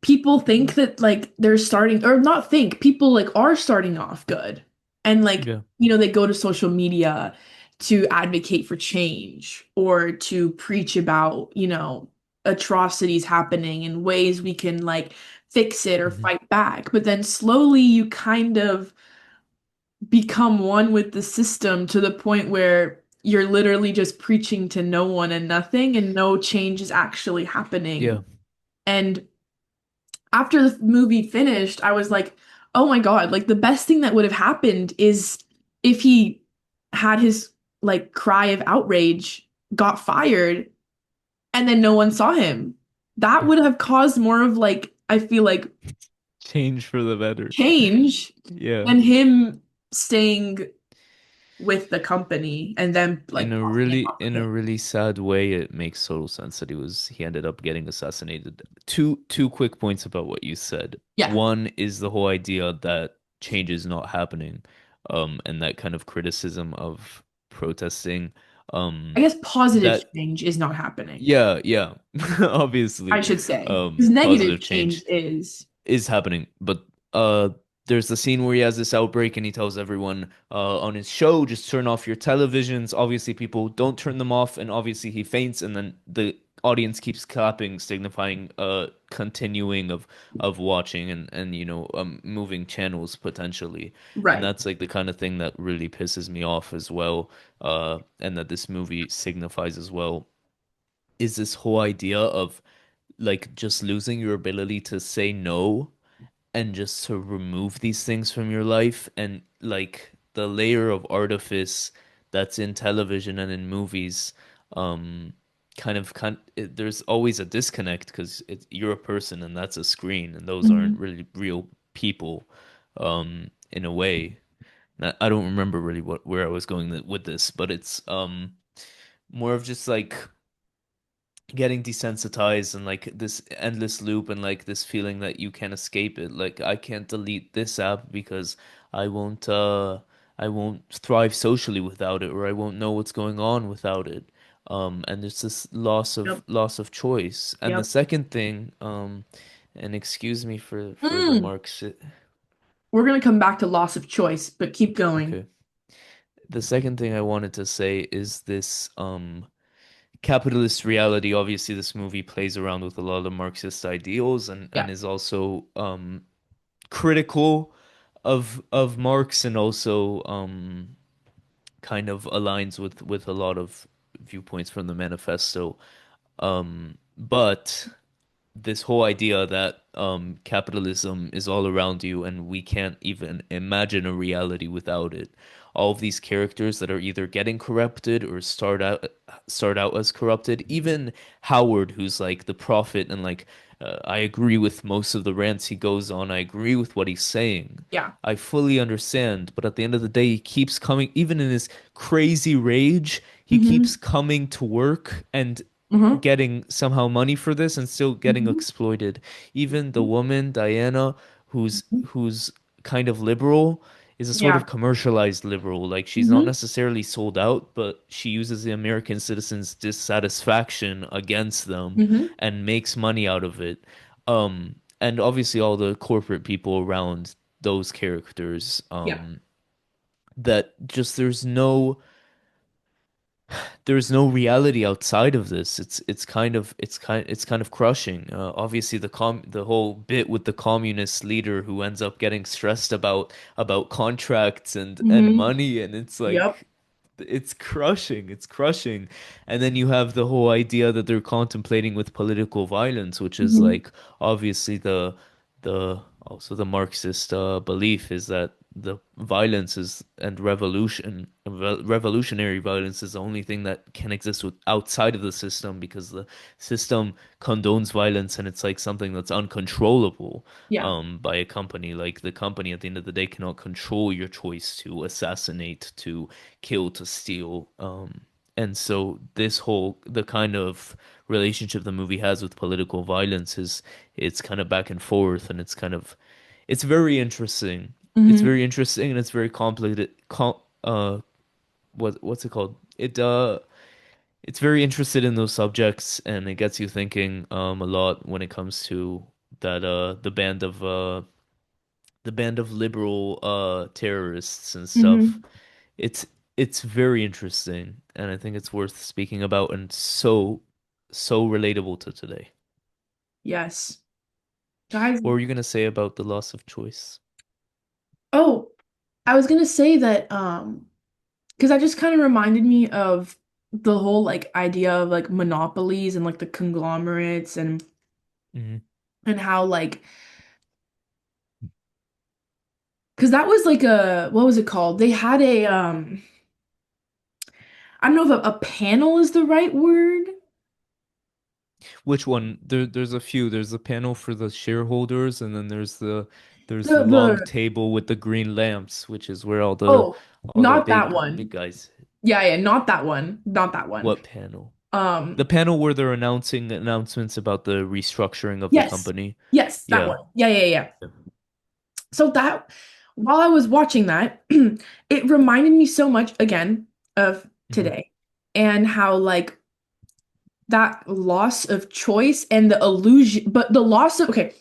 S2: people think that like they're starting or not think people like are starting off good and like
S1: Yeah.
S2: they go to social media to advocate for change or to preach about atrocities happening in ways we can like fix it or
S1: hmm
S2: fight back, but then slowly you kind of become one with the system to the point where you're literally just preaching to no one and nothing and no change is actually happening.
S1: Yeah.
S2: And after the movie finished, I was like, oh my God, like the best thing that would have happened is if he had his like cry of outrage, got fired, and then no one saw him. That would have caused more of like, I feel like
S1: Change for the better.
S2: change
S1: Yeah.
S2: than him staying with the company and then like profiting off of
S1: In a
S2: it.
S1: really sad way, it makes total sense that he ended up getting assassinated. Two quick points about what you said.
S2: Yeah.
S1: One is the whole idea that change is not happening, and that kind of criticism of protesting.
S2: I guess positive
S1: That
S2: change is not happening,
S1: yeah, yeah,
S2: I
S1: obviously,
S2: should say. Because negative
S1: positive
S2: change
S1: change
S2: is.
S1: is happening. But there's the scene where he has this outbreak and he tells everyone on his show, just turn off your televisions. Obviously, people don't turn them off, and obviously he faints, and then the audience keeps clapping, signifying continuing of watching and moving channels potentially. And
S2: Right.
S1: that's like the kind of thing that really pisses me off as well. And that this movie signifies as well is this whole idea of like just losing your ability to say no and just to remove these things from your life and like the layer of artifice that's in television and in movies um there's always a disconnect because you're a person and that's a screen and those aren't
S2: Mhm.
S1: really real people in a way. I don't remember really where I was going with this, but it's more of just like getting desensitized and like this endless loop and like this feeling that you can't escape it. Like I can't delete this app because I won't I won't thrive socially without it or I won't know what's going on without it. And there's this
S2: Yep.
S1: loss of choice. And the
S2: Yep.
S1: second thing, and excuse me for the
S2: Mm.
S1: Marxist.
S2: We're gonna come back to loss of choice, but keep going.
S1: Okay. The second thing I wanted to say is this capitalist reality. Obviously, this movie plays around with a lot of Marxist ideals
S2: Yeah.
S1: and is also critical of Marx and also kind of aligns with a lot of viewpoints from the manifesto. But this whole idea that capitalism is all around you and we can't even imagine a reality without it. all of these characters that are either getting corrupted or start out as corrupted. Even Howard, who's like the prophet, and like I agree with most of the rants he goes on. I agree with what he's saying.
S2: Yeah.
S1: I fully understand, but at the end of the day, he keeps coming, even in his crazy rage, he keeps
S2: Hmm.
S1: coming to work and
S2: Hmm.
S1: getting somehow money for this and still getting
S2: Hmm.
S1: exploited. Even the woman, Diana, who's
S2: Hmm.
S1: who's kind of liberal, is a sort
S2: Yeah.
S1: of commercialized liberal. Like she's not
S2: Hmm.
S1: necessarily sold out, but she uses the American citizens' dissatisfaction against them
S2: Hmm.
S1: and makes money out of it. And obviously all the corporate people around those characters,
S2: Yeah.
S1: that just there's no reality outside of this. It's kind of crushing. Obviously, the whole bit with the communist leader who ends up getting stressed about contracts and
S2: Hmm.
S1: money, and it's
S2: Yep.
S1: like it's crushing. It's crushing. And then you have the whole idea that they're contemplating with political violence, which is
S2: Hmm.
S1: like obviously the also the Marxist belief is that the violence is and revolutionary violence is the only thing that can exist outside of the system because the system condones violence and it's like something that's uncontrollable
S2: Yeah.
S1: by a company. Like the company at the end of the day cannot control your choice to assassinate, to kill, to steal. And so this whole the kind of relationship the movie has with political violence is it's kind of back and forth and it's very interesting. It's
S2: Hmm.
S1: very interesting and it's very complicated. What's it called? It's very interested in those subjects and it gets you thinking a lot when it comes to that the band of liberal terrorists and stuff.
S2: Hmm.
S1: It's it's very interesting and I think it's worth speaking about and so relatable to today.
S2: Yes. Guys,
S1: What were you gonna say about the loss of choice?
S2: oh, I was gonna say that because that just kind of reminded me of the whole like idea of like monopolies and like the conglomerates
S1: Hmm.
S2: and how like because that was like a what was it called? They had a I don't know if a panel is the right word.
S1: Which one? There's a few. There's the panel for the shareholders, and then there's the long
S2: The
S1: table with the green lamps, which is where
S2: oh,
S1: all the
S2: not that
S1: big
S2: one.
S1: guys.
S2: Yeah, yeah, not that one. Not that one.
S1: What panel?
S2: Um,
S1: The panel where they're announcing announcements about the restructuring of the
S2: yes.
S1: company.
S2: Yes, that
S1: Yeah.
S2: one. Yeah, yeah, yeah. So that while I was watching that, it reminded me so much again of
S1: Hmm.
S2: today and how like that loss of choice and the illusion, but the loss of okay,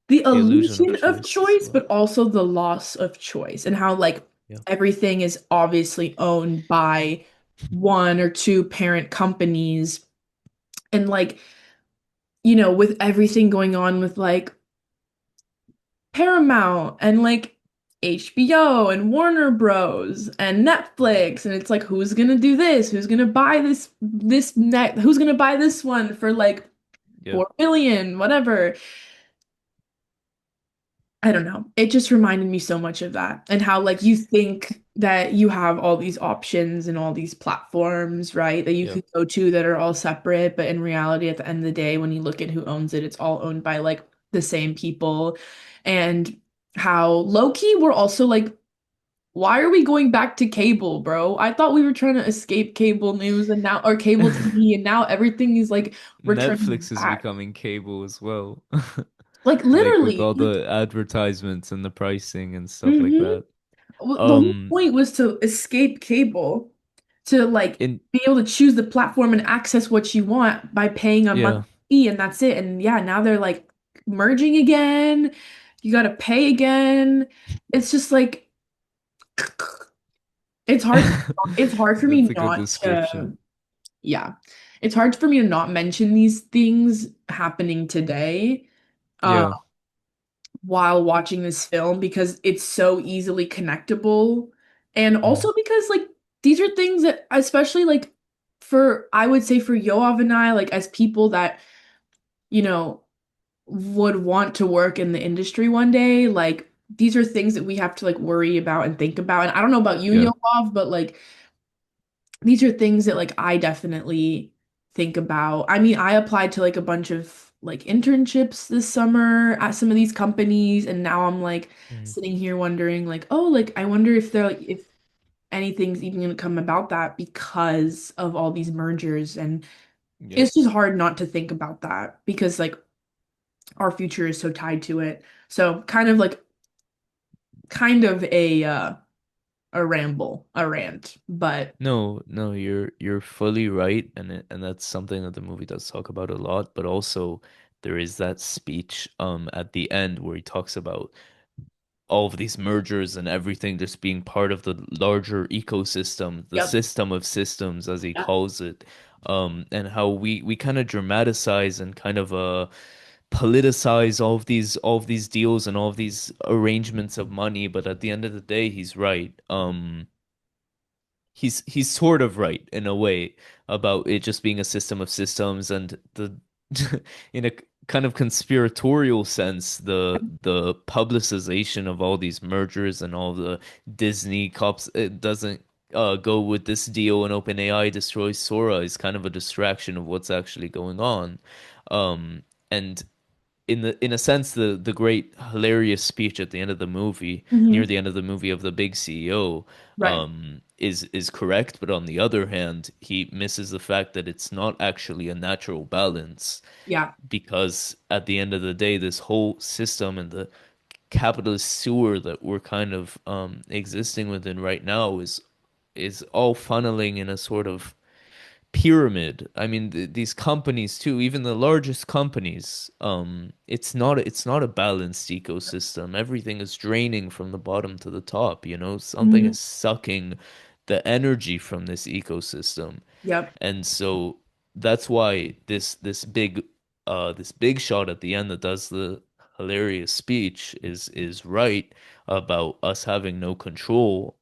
S2: the
S1: The illusion of
S2: illusion of
S1: choice as
S2: choice,
S1: well.
S2: but also the loss of choice and how like
S1: Yeah.
S2: everything is obviously owned by one or two parent companies and like with everything going on with like Paramount and like HBO and Warner Bros. And Netflix. And it's like, who's gonna do this? Who's gonna buy this net? Who's gonna buy this one for like
S1: Yeah.
S2: 4 billion, whatever. I don't know. It just reminded me so much of that and how like you think that you have all these options and all these platforms, right? That you
S1: Yeah.
S2: could go to that are all separate, but in reality, at the end of the day, when you look at who owns it, it's all owned by like the same people. And how low key we're also like, why are we going back to cable, bro? I thought we were trying to escape cable news and now or cable TV and now everything is like returning
S1: Netflix is
S2: back.
S1: becoming cable as well.
S2: Like
S1: Like with
S2: literally.
S1: all the advertisements and the pricing and stuff like
S2: Mhm.
S1: that.
S2: The whole
S1: Um,
S2: point was to escape cable, to like
S1: in
S2: be able to choose the platform and access what you want by paying a monthly
S1: yeah,
S2: fee, and that's it. And yeah, now they're like merging again. You got to pay again. It's just like it's hard. It's hard for
S1: that's
S2: me
S1: a good
S2: not
S1: description.
S2: to, yeah. It's hard for me to not mention these things happening today. Uh,
S1: Yeah.
S2: while watching this film because it's so easily connectable. And
S1: Mhm.
S2: also because like these are things that especially like for I would say for Yoav and I, like as people that, you know, would want to work in the industry one day, like these are things that we have to like worry about and think about. And I don't know about you,
S1: Yeah.
S2: Yoav, but like these are things that like I definitely think about. I mean, I applied to like a bunch of like internships this summer at some of these companies, and now I'm like
S1: Mhm.
S2: sitting here wondering like, oh, like I wonder if they're like if anything's even gonna come about that because of all these mergers. And
S1: Yep.
S2: it's just hard not to think about that because like our future is so tied to it. So kind of a ramble, a rant, but
S1: No, no, you're fully right, and that's something that the movie does talk about a lot, but also there is that speech at the end where he talks about all of these mergers and everything just being part of the larger ecosystem, the
S2: yep.
S1: system of systems as he
S2: Yep.
S1: calls it. And how we kind of dramatize and kind of politicize all of these deals and all of these arrangements of money, but at the end of the day, he's right. He's sort of right in a way about it just being a system of systems and the in a kind of conspiratorial sense the publicization of all these mergers and all the Disney cops it doesn't go with this deal and OpenAI destroys Sora is kind of a distraction of what's actually going on. And in a sense the great hilarious speech at the end of the movie near
S2: Hmm.
S1: the end of the movie of the big CEO
S2: Right.
S1: is correct, but on the other hand he misses the fact that it's not actually a natural balance,
S2: Yeah.
S1: because at the end of the day this whole system and the capitalist sewer that we're kind of existing within right now is all funneling in a sort of pyramid. I mean, these companies too, even the largest companies, it's not a balanced ecosystem. Everything is draining from the bottom to the top, you know? Something
S2: Hmm.
S1: is sucking the energy from this ecosystem.
S2: Yep.
S1: And so that's why this big shot at the end that does the hilarious speech is right about us having no control.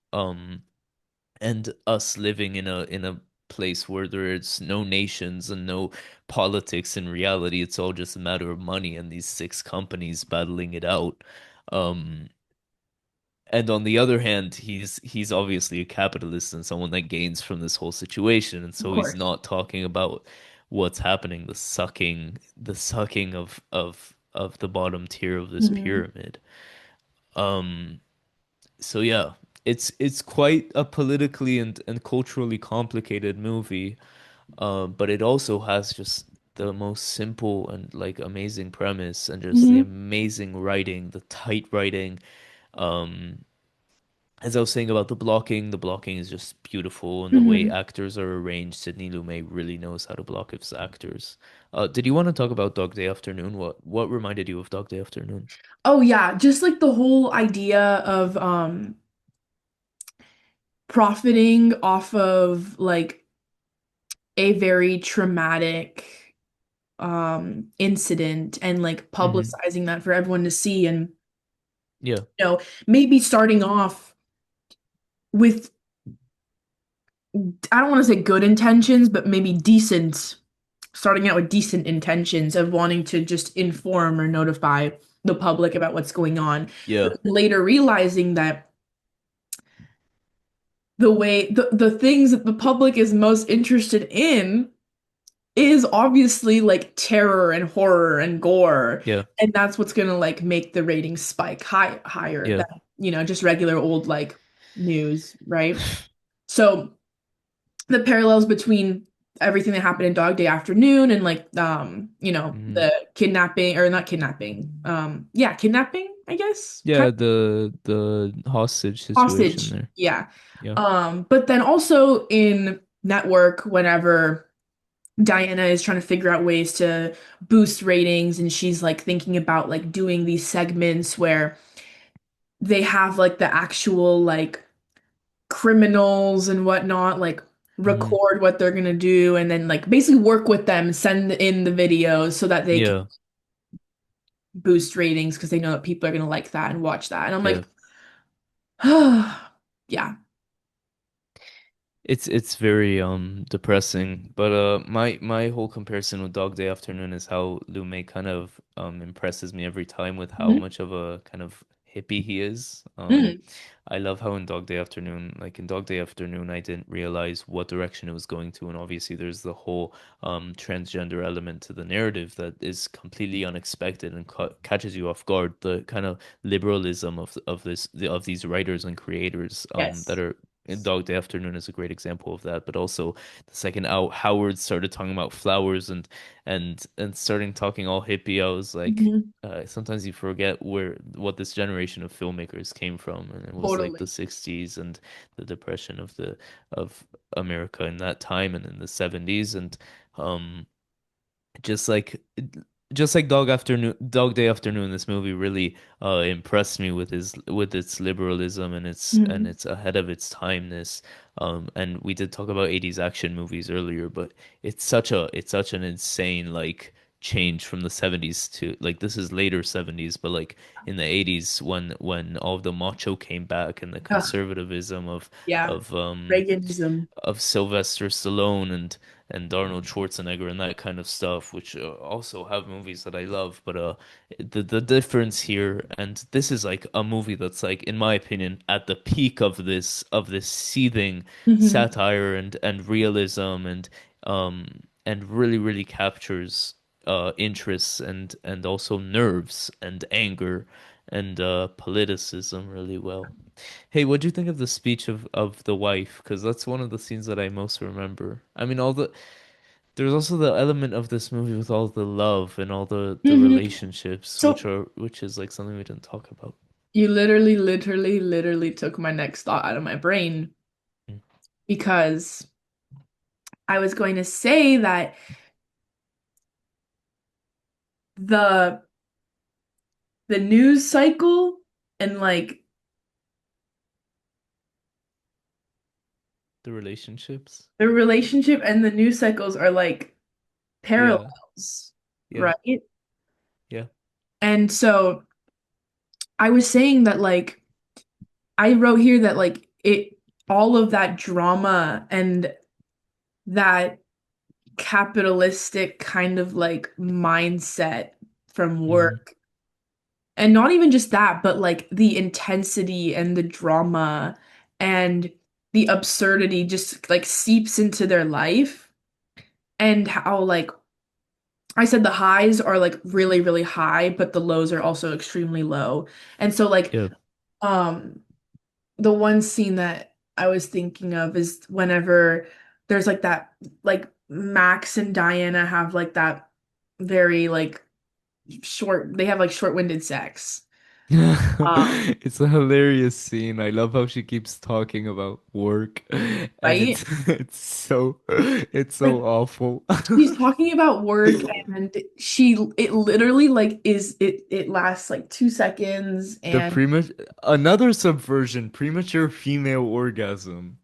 S1: And us living in a place where there's no nations and no politics in reality. It's all just a matter of money and these six companies battling it out. Um, and on the other hand, he's obviously a capitalist and someone that gains from this whole situation, and
S2: Of
S1: so he's
S2: course.
S1: not talking about what's happening, the sucking of the bottom tier of this
S2: Hmm.
S1: pyramid. Um, so yeah, it's quite a politically and culturally complicated movie, but it also has just the most simple and like amazing premise and just the
S2: Hmm.
S1: amazing writing, the tight writing. Um, as I was saying about the blocking is just beautiful, and the way
S2: Hmm.
S1: actors are arranged. Sidney Lumet really knows how to block his actors. Did you want to talk about Dog Day Afternoon? What reminded you of Dog Day Afternoon?
S2: Oh yeah, just like the whole idea of profiting off of like a very traumatic incident and like
S1: Hmm.
S2: publicizing that for everyone to see and
S1: Yeah.
S2: you know maybe starting off with I don't want to say good intentions, but maybe decent, starting out with decent intentions of wanting to just inform or notify the public about what's going on.
S1: Yeah.
S2: But later realizing that the things that the public is most interested in is obviously like terror and horror and gore.
S1: Yeah.
S2: And that's what's gonna like make the ratings spike higher
S1: Yeah.
S2: than, just regular old like news, right? So the parallels between everything that happened in Dog Day Afternoon and like
S1: Mhm.
S2: the kidnapping or not kidnapping yeah, kidnapping, I guess, kind
S1: Yeah,
S2: of
S1: the hostage situation
S2: hostage,
S1: there.
S2: yeah.
S1: Yeah.
S2: But then also in Network, whenever Diana is trying to figure out ways to boost ratings and she's like thinking about like doing these segments where they have like the actual like criminals and whatnot like
S1: Hmm.
S2: record what they're gonna do and then like basically work with them, send in the videos so that they can
S1: Yeah.
S2: boost ratings because they know that people are gonna like that and watch that. And I'm
S1: Yeah.
S2: like, yeah.
S1: It's very depressing. But my whole comparison with Dog Day Afternoon is how Lume kind of impresses me every time with how
S2: Mhm.
S1: much of a kind of hippie he is.
S2: Mm.
S1: I love how in Dog Day Afternoon, like in Dog Day Afternoon, I didn't realize what direction it was going to, and obviously there's the whole transgender element to the narrative that is completely unexpected and catches you off guard. The kind of liberalism of these writers and creators that
S2: Yes.
S1: are in Dog Day Afternoon is a great example of that. But also the second out Howard started talking about flowers and starting talking all hippie, I was like,
S2: Mhm.
S1: sometimes you forget what this generation of filmmakers came from, and it was like the
S2: Totally.
S1: 60s and the depression of America in that time and in the 70s and um just like just like Dog Day Afternoon, this movie really impressed me with its liberalism and
S2: Mhm.
S1: its ahead of its timeness. And we did talk about 80s action movies earlier, but it's such an insane like change from the 70s to like this is later 70s, but like in the 80s when all of the macho came back and the
S2: Ugh,
S1: conservatism
S2: yeah.
S1: of
S2: Reaganism.
S1: Sylvester Stallone and Arnold Schwarzenegger and that kind of stuff, which also have movies that I love. But the difference here, and this is like a movie that's like, in my opinion, at the peak of this seething
S2: Hmm.
S1: satire and realism and really captures interests and also nerves and anger and politicism really well. Hey, what do you think of the speech of the wife? Because that's one of the scenes that I most remember. I mean, all the there's also the element of this movie with all the love and all the
S2: Hmm.
S1: relationships,
S2: So
S1: which is like something we didn't talk about.
S2: you literally took my next thought out of my brain
S1: Mm.
S2: because I was going to say that the the news cycle and like
S1: The relationships.
S2: the relationship and the news cycles are like
S1: Yeah,
S2: parallels,
S1: yeah,
S2: right?
S1: yeah.
S2: And so I was saying that like I wrote here that like it all of that drama and that capitalistic kind of like mindset from
S1: Hmm.
S2: work. And not even just that, but like the intensity and the drama and the absurdity just like seeps into their life. And how like I said the highs are like really high, but the lows are also extremely low. And so like
S1: Yeah.
S2: um the one scene that I was thinking of is whenever there's like that like Max and Diana have like that very like short they have like short-winded sex. Um,
S1: It's a hilarious scene. I love how she keeps talking about work and
S2: right?
S1: it's
S2: Like
S1: so awful.
S2: she's talking about work and she it literally like is it lasts like 2 seconds
S1: The
S2: and
S1: premature Another subversion, premature female orgasm.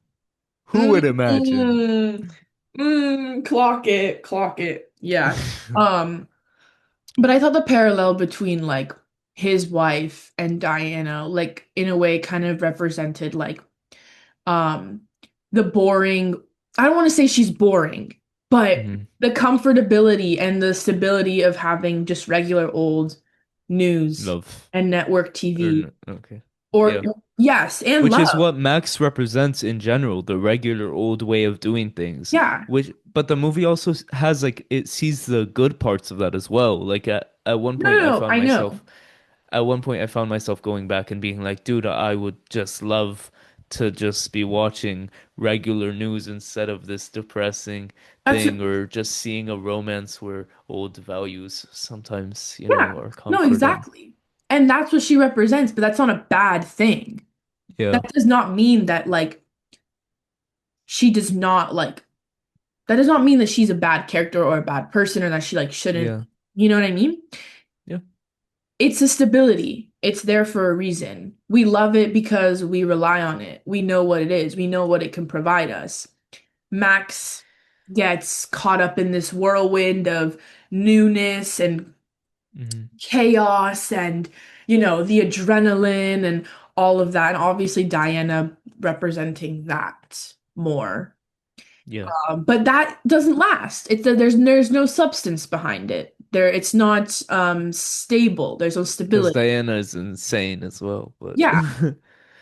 S1: Who
S2: mm,
S1: would imagine?
S2: mm, clock it. Yeah. Um, but I thought the parallel between like his wife and Diana, like in a way kind of represented like um the boring, I don't want to say she's boring, but
S1: Hmm.
S2: the comfortability and the stability of having just regular old news
S1: Love.
S2: and network TV
S1: Okay.
S2: or
S1: Yeah.
S2: yes, and
S1: Which
S2: love.
S1: is what Max represents in general, the regular old way of doing things.
S2: Yeah.
S1: Which, but the movie also has like it sees the good parts of that as well. Like at one
S2: No, no,
S1: point,
S2: no, I know.
S1: I found myself going back and being like, dude, I would just love to just be watching regular news instead of this depressing
S2: That's
S1: thing, or just seeing a romance where old values sometimes,
S2: yeah.
S1: are
S2: No,
S1: comforting.
S2: exactly. And that's what she represents, but that's not a bad thing.
S1: Yeah.
S2: That does not mean that like she does not like that does not mean that she's a bad character or a bad person or that she like shouldn't,
S1: Yeah.
S2: you know what I mean?
S1: Yeah.
S2: It's a stability. It's there for a reason. We love it because we rely on it. We know what it is. We know what it can provide us. Max gets caught up in this whirlwind of newness and
S1: Hmm.
S2: chaos and, the adrenaline and all of that. And obviously Diana representing that more.
S1: Yeah.
S2: But that doesn't last. There's no substance behind it. it's not stable. There's no
S1: Because
S2: stability.
S1: Diana is insane as well, but
S2: Yeah.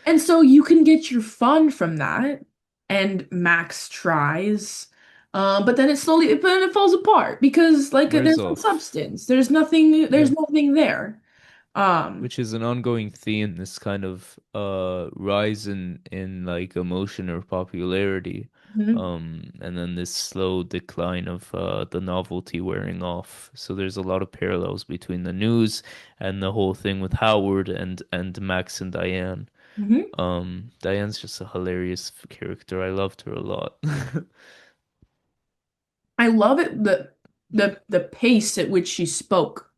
S2: And so you can get your fun from that, and Max tries, but then but then it falls apart because like
S1: wears
S2: there's no
S1: off.
S2: substance. There's
S1: Yeah.
S2: nothing there. Um,
S1: Which is an ongoing theme, this kind of rise in like emotion or popularity,
S2: mhm,
S1: and then this slow decline of the novelty wearing off. So there's a lot of parallels between the news and the whole thing with Howard and Max and Diane.
S2: mhm.
S1: Diane's just a hilarious character. I loved her a lot.
S2: I love it the pace at which she spoke.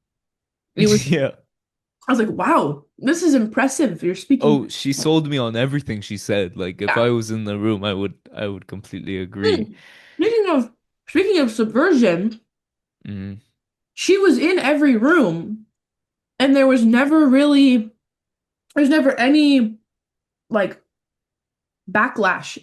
S2: It was
S1: Yeah.
S2: I was like, wow, this is impressive. You're speaking.
S1: Oh, she sold me on everything she said. Like if
S2: Yeah.
S1: I was in the room, I would completely agree.
S2: Speaking of speaking of subversion,
S1: Mm.
S2: she was in every room, and there's never any like backlash,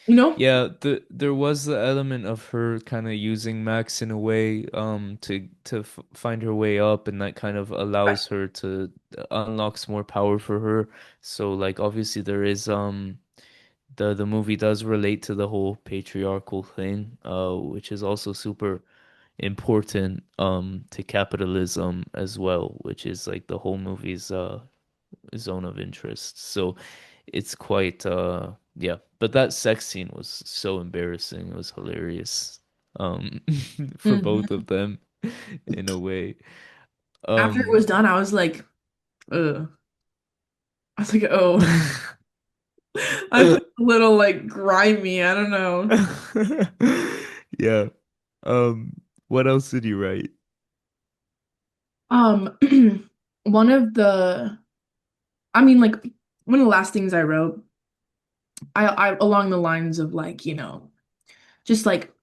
S2: you know?
S1: Yeah, there was the element of her kind of using Max in a way to f find her way up, and that kind of
S2: Right.
S1: allows her to unlocks more power for her. So like obviously there is the movie does relate to the whole patriarchal thing, which is also super important to capitalism as well, which is like the whole movie's zone of interest. So it's quite yeah, but that sex scene was so embarrassing. It was hilarious. Um for both
S2: Mhm.
S1: of them in a way.
S2: After it was
S1: Um
S2: done, I was like, ugh. I was like, oh, I felt a little like grimy. I don't know.
S1: yeah. Um what else did you write?
S2: Um, one of the, I mean, like one of the last things I wrote, I along the lines of like, just like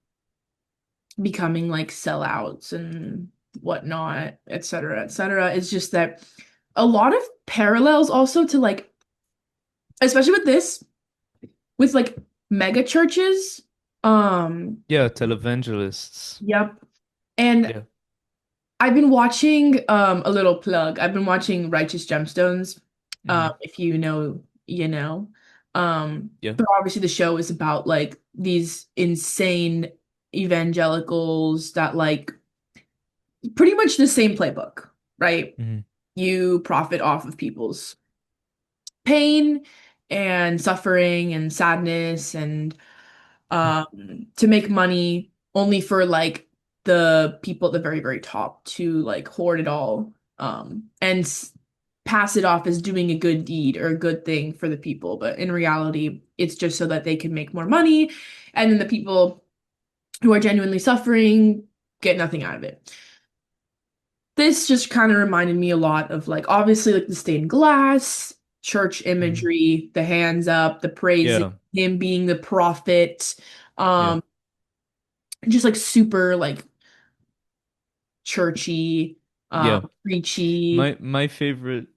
S2: becoming like sellouts and whatnot, et cetera, et cetera. It's just that a lot of parallels also to like, especially with this, with like mega churches.
S1: Yeah, televangelists.
S2: Yep. And
S1: Yeah.
S2: I've been watching a little plug. I've been watching Righteous Gemstones.
S1: Hmm.
S2: If you know, you know.
S1: Yeah.
S2: But obviously the show is about like these insane evangelicals that like pretty much the same playbook, right?
S1: Hmm.
S2: You profit off of people's pain and suffering and sadness and to make money only for like the people at the very, very top to like hoard it all and pass it off as doing a good deed or a good thing for the people. But in reality, it's just so that they can make more money. And then the people who are genuinely suffering get nothing out of it. This just kind of reminded me a lot of like obviously like the stained glass, church
S1: Hmm.
S2: imagery, the hands up, the praising,
S1: Yeah.
S2: him being the prophet,
S1: Yeah.
S2: um, just like super like churchy,
S1: Yeah.
S2: preachy.
S1: My favorite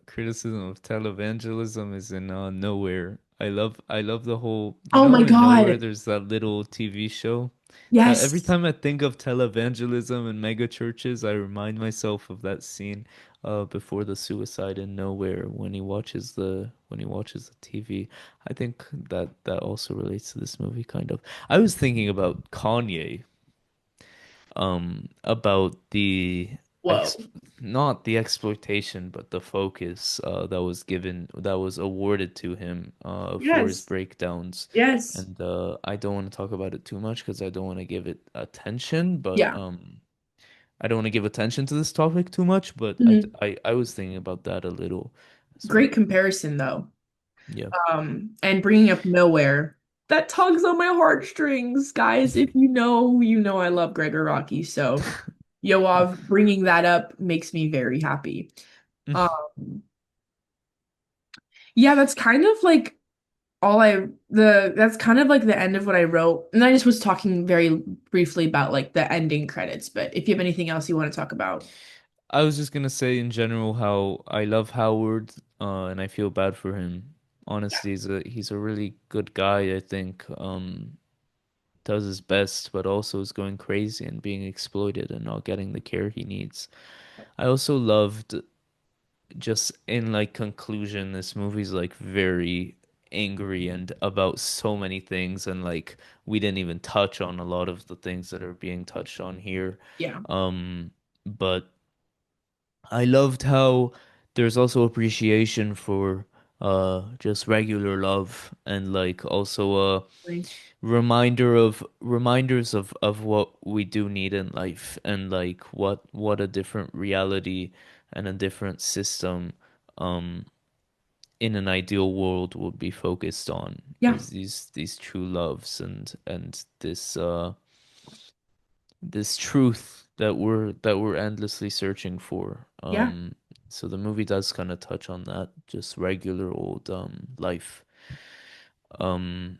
S1: criticism of televangelism is in Nowhere. I love the whole,
S2: Oh my
S1: in Nowhere
S2: God.
S1: there's that little TV show. Every
S2: Yes.
S1: time I think of televangelism and mega churches, I remind myself of that scene before the suicide in Nowhere when he watches the TV. I think that also relates to this movie kind of. I was thinking about Kanye about the
S2: Whoa.
S1: ex not the exploitation but the focus that was awarded to him for his
S2: Yes.
S1: breakdowns,
S2: Yes.
S1: and I don't want to talk about it too much because I don't want to give it attention, but
S2: Yeah.
S1: I don't want to give attention to this topic too much, but
S2: Mhm.
S1: I was thinking about that a little as well.
S2: Great comparison though.
S1: Yeah.
S2: And bringing up Nowhere, that tugs on my heartstrings, guys. If you know, you know I love Gregor Rocky. So Yoav bringing that up makes me very happy. Um, yeah, that's kind of like that's kind of like the end of what I wrote. And I just was talking very briefly about like the ending credits, but if you have anything else you want to talk about.
S1: I was just gonna say in general how I love Howard, and I feel bad for him.
S2: Yeah.
S1: Honestly, he's a really good guy, I think. does his best, but also is going crazy and being exploited and not getting the care he needs. I also loved just in like conclusion, this movie's like very angry and about so many things, and like we didn't even touch on a lot of the things that are being touched on here.
S2: Yeah.
S1: But I loved how there's also appreciation for just regular love, and like also a
S2: Really.
S1: reminders of what we do need in life, and like what a different reality and a different system um in an ideal world would be focused on,
S2: Yeah.
S1: is these true loves and this truth that we're endlessly searching for.
S2: Yeah.
S1: So the movie does kind of touch on that, just regular old life. Um,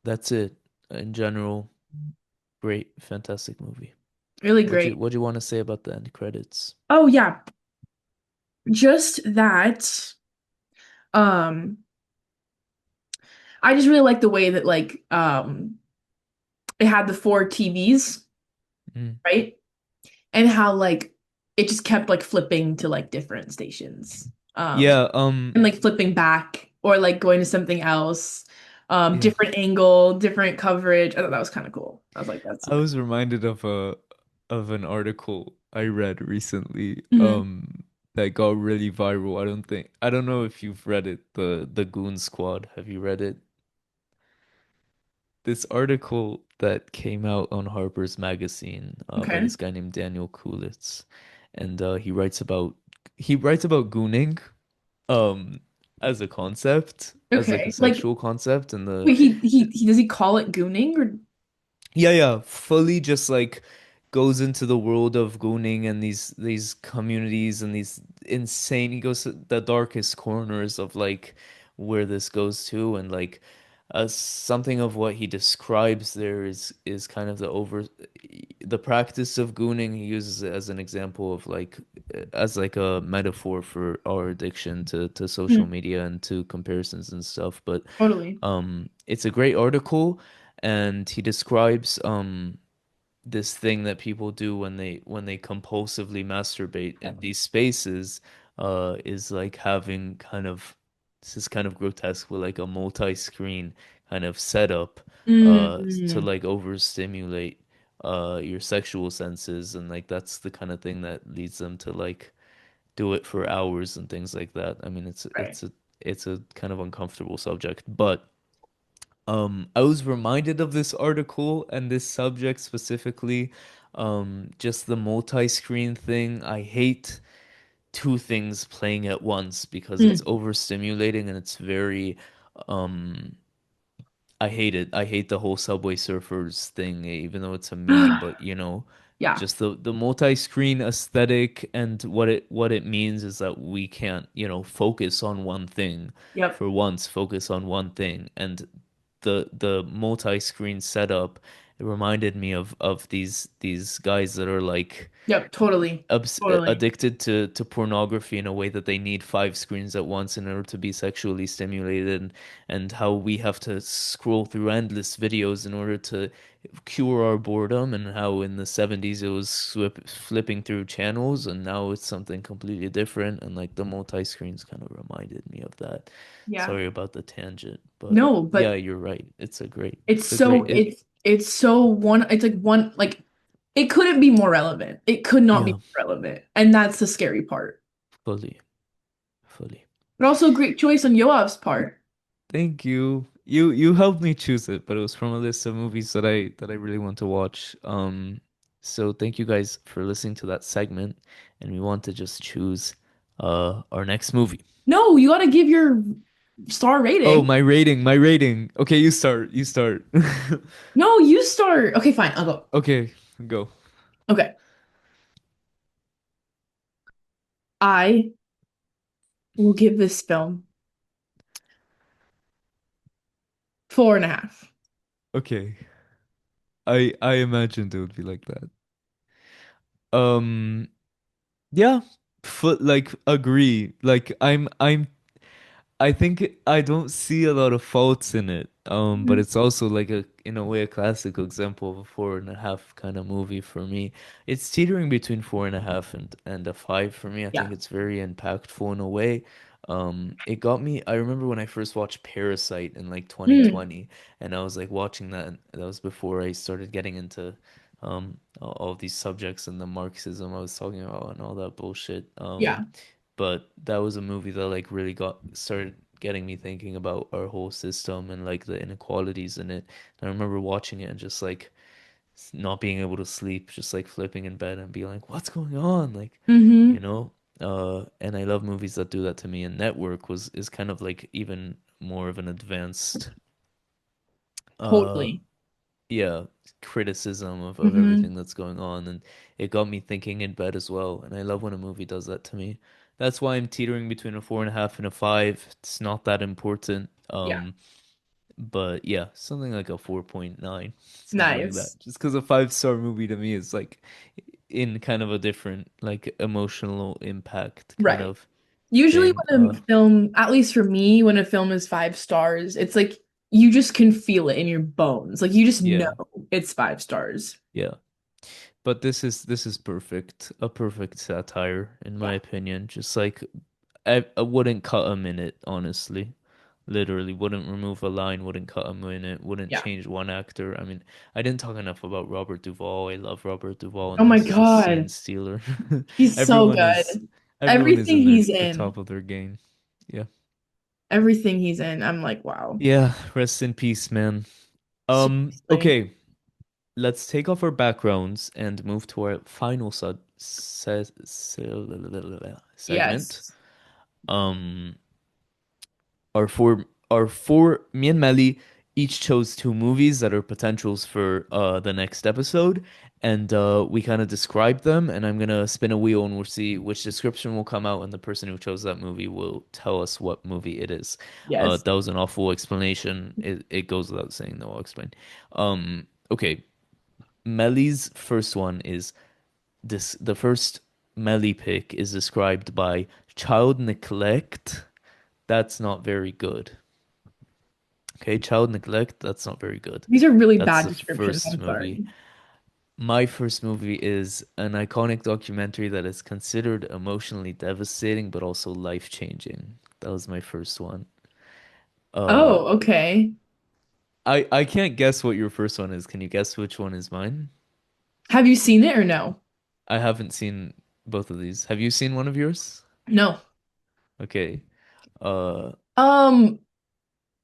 S1: that's it. In general, great, fantastic movie.
S2: Really great.
S1: What do you want to say about the end credits?
S2: Oh yeah. Just that. Um, I just really like the way that it had the four TVs,
S1: Mm.
S2: right? And how like it just kept like flipping to like different stations.
S1: Yeah,
S2: And like flipping back or like going to something else.
S1: yeah.
S2: Different angle, different coverage. I thought that was kind of cool. I was like, that's
S1: I was reminded of an article I read recently
S2: Mhm.
S1: that got really viral. I don't know if you've read it, the Goon Squad. Have you read it? This article that came out on Harper's Magazine by
S2: Okay.
S1: this guy named Daniel Coolitz, and he writes about gooning um as a concept, as like a
S2: Okay. Like
S1: sexual concept, and the
S2: wait, he does he call it gooning or
S1: yeah, yeah, fully just like goes into the world of gooning and these communities and these insane. He goes to the darkest corners of like where this goes to, and like something of what he describes there is kind of the practice of gooning. He uses it as an example of like as like a metaphor for our addiction to social
S2: Hmm,
S1: media and to comparisons and stuff. But
S2: totally.
S1: it's a great article, and he describes this thing that people do when they compulsively masturbate in these spaces is like having kind of, this is kind of grotesque, but like a multi-screen kind of setup to
S2: Mm,
S1: like overstimulate your sexual senses, and like that's the kind of thing that leads them to like do it for hours and things like that. I mean,
S2: right.
S1: it's a kind of uncomfortable subject, but I was reminded of this article and this subject specifically. Just the multi-screen thing. I hate two things playing at once because it's
S2: Mm,
S1: overstimulating and it's very, um, I hate it. I hate the whole Subway Surfers thing, even though it's a meme, but you know,
S2: yeah.
S1: just the multi-screen aesthetic, and what it means is that we can't, you know, focus on one thing
S2: Yep.
S1: for once, focus on one thing. And the multi-screen setup, it reminded me of these guys that are like
S2: Yep. Totally. Totally.
S1: addicted to pornography in a way that they need five screens at once in order to be sexually stimulated, and how we have to scroll through endless videos in order to cure our boredom, and how in the 70s it was flipping through channels, and now it's something completely different, and like the multi-screens kind of reminded me of that.
S2: Yeah.
S1: Sorry about the tangent, but
S2: No,
S1: yeah,
S2: but
S1: you're right.
S2: it's
S1: It's a great
S2: so it's so one it's like one like it couldn't be more relevant. It could not be
S1: yeah,
S2: more relevant. And that's the scary part.
S1: fully, fully.
S2: But also a great choice on Yoav's part.
S1: Thank you. You helped me choose it, but it was from a list of movies that I really want to watch. So thank you guys for listening to that segment, and we want to just choose our next movie.
S2: No, you gotta give your star
S1: Oh,
S2: rating.
S1: my rating. Okay, you start. You start.
S2: No, you start. Okay, fine, I'll go.
S1: Okay, go.
S2: Okay. I will give this film 4.5.
S1: Okay. I imagined it would be like that. Um, yeah, foot like agree. Like I'm I think I don't see a lot of faults in it. But
S2: Mhm.
S1: it's also like in a way, a classical example of a 4.5 kind of movie for me. It's teetering between 4.5 and a 5 for me. I
S2: Yeah.
S1: think it's very impactful in a way. It got me. I remember when I first watched Parasite in like
S2: Mm.
S1: 2020, and I was like watching that, and that was before I started getting into all these subjects and the Marxism I was talking about and all that bullshit.
S2: Yeah.
S1: But that was a movie that like really got started getting me thinking about our whole system and like the inequalities in it. And I remember watching it and just like not being able to sleep, just like flipping in bed and being like, "What's going on?" Like, you
S2: Hmm.
S1: know. And I love movies that do that to me. And Network was is kind of like even more of an advanced, uh,
S2: Totally.
S1: yeah, criticism of
S2: Hmm.
S1: everything that's going on, and it got me thinking in bed as well. And I love when a movie does that to me. That's why I'm teetering between a 4.5 and a 5. It's not that important.
S2: Yeah.
S1: But yeah, something like a 4.9, something like
S2: Nice.
S1: that. Just because a 5-star movie to me is like in kind of a different like emotional impact kind
S2: Right.
S1: of
S2: Usually
S1: thing.
S2: when a film, at least for me, when a film is 5 stars, it's like you just can feel it in your bones. Like you just know
S1: Yeah,
S2: it's 5 stars.
S1: yeah. But this is perfect, a perfect satire in my
S2: Yeah.
S1: opinion. Just like I wouldn't cut a minute, honestly. Literally, wouldn't remove a line, wouldn't cut a minute, wouldn't
S2: Yeah.
S1: change one actor. I mean, I didn't talk enough about Robert Duvall. I love Robert Duvall,
S2: Oh
S1: and
S2: my
S1: this is a scene
S2: God.
S1: stealer.
S2: He's so
S1: Everyone is
S2: good.
S1: everyone is
S2: Everything
S1: in their
S2: he's
S1: the
S2: in,
S1: top of their game. Yeah.
S2: everything he's in, I'm like, wow.
S1: Yeah, rest in peace, man.
S2: Seriously.
S1: Okay, let's take off our backgrounds and move to our final segment.
S2: Yes.
S1: Um, our four me and Meli each chose two movies that are potentials for the next episode, and we kind of described them. And I'm gonna spin a wheel, and we'll see which description will come out, and the person who chose that movie will tell us what movie it is.
S2: Yes.
S1: That was an awful explanation. It goes without saying, though. I'll explain. Okay. Meli's first one is this. The first Meli pick is described by child neglect. That's not very good. Okay, child neglect, that's not very good.
S2: These are really
S1: That's
S2: bad
S1: the
S2: descriptions.
S1: first
S2: I'm
S1: movie.
S2: sorry.
S1: My first movie is an iconic documentary that is considered emotionally devastating but also life-changing. That was my first one. Uh,
S2: Oh, okay.
S1: I can't guess what your first one is. Can you guess which one is mine?
S2: Have you seen it or no?
S1: I haven't seen both of these. Have you seen one of yours?
S2: No.
S1: Okay. Uh,
S2: Um,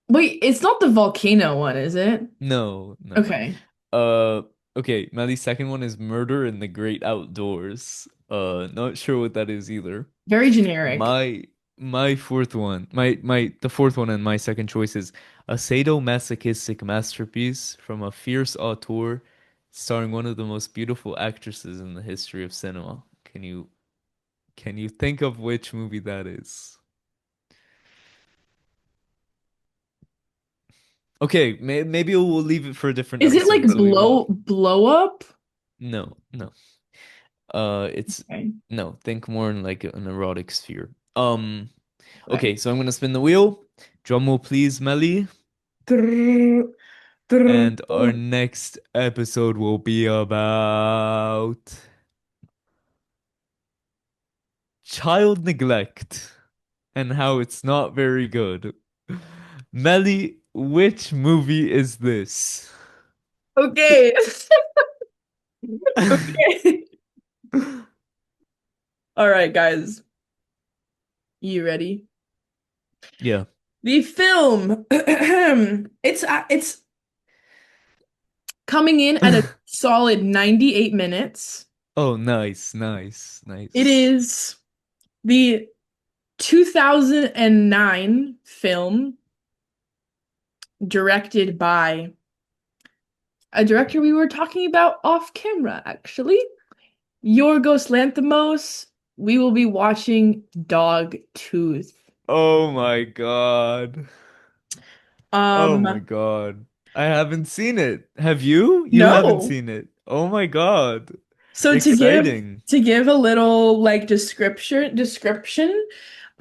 S2: Wait, it's not the volcano one, is it?
S1: no, no.
S2: Okay.
S1: Uh, okay, Melly's second one is Murder in the Great Outdoors. Not sure what that is either.
S2: Very generic.
S1: My my fourth one, my the fourth one and my second choice is a sadomasochistic masterpiece from a fierce auteur starring one of the most beautiful actresses in the history of cinema. Can you think of which movie that is? Okay, maybe we'll leave it for a different
S2: Is it
S1: episode,
S2: like
S1: so we won't.
S2: blow up?
S1: No, no. It's
S2: Okay.
S1: no, think more in like an erotic sphere. Okay,
S2: Okay.
S1: so I'm gonna spin the wheel. Drum roll, please, Melly.
S2: Drrrr, drrrr.
S1: And our next episode will be about child neglect and how it's not very good. Melly, which movie is this?
S2: Okay. Okay. All right, guys. You ready?
S1: Yeah.
S2: The film. It's coming in at a solid 98 minutes.
S1: Oh, nice, nice,
S2: It
S1: nice.
S2: is the 2009 film directed by a director we were talking about off camera, actually. Yorgos Lanthimos. We will be watching Dog Tooth.
S1: Oh my God. Oh my
S2: Um,
S1: God. I haven't seen it. Have you? You haven't
S2: no.
S1: seen it. Oh my God.
S2: So
S1: Exciting.
S2: to give a little like description,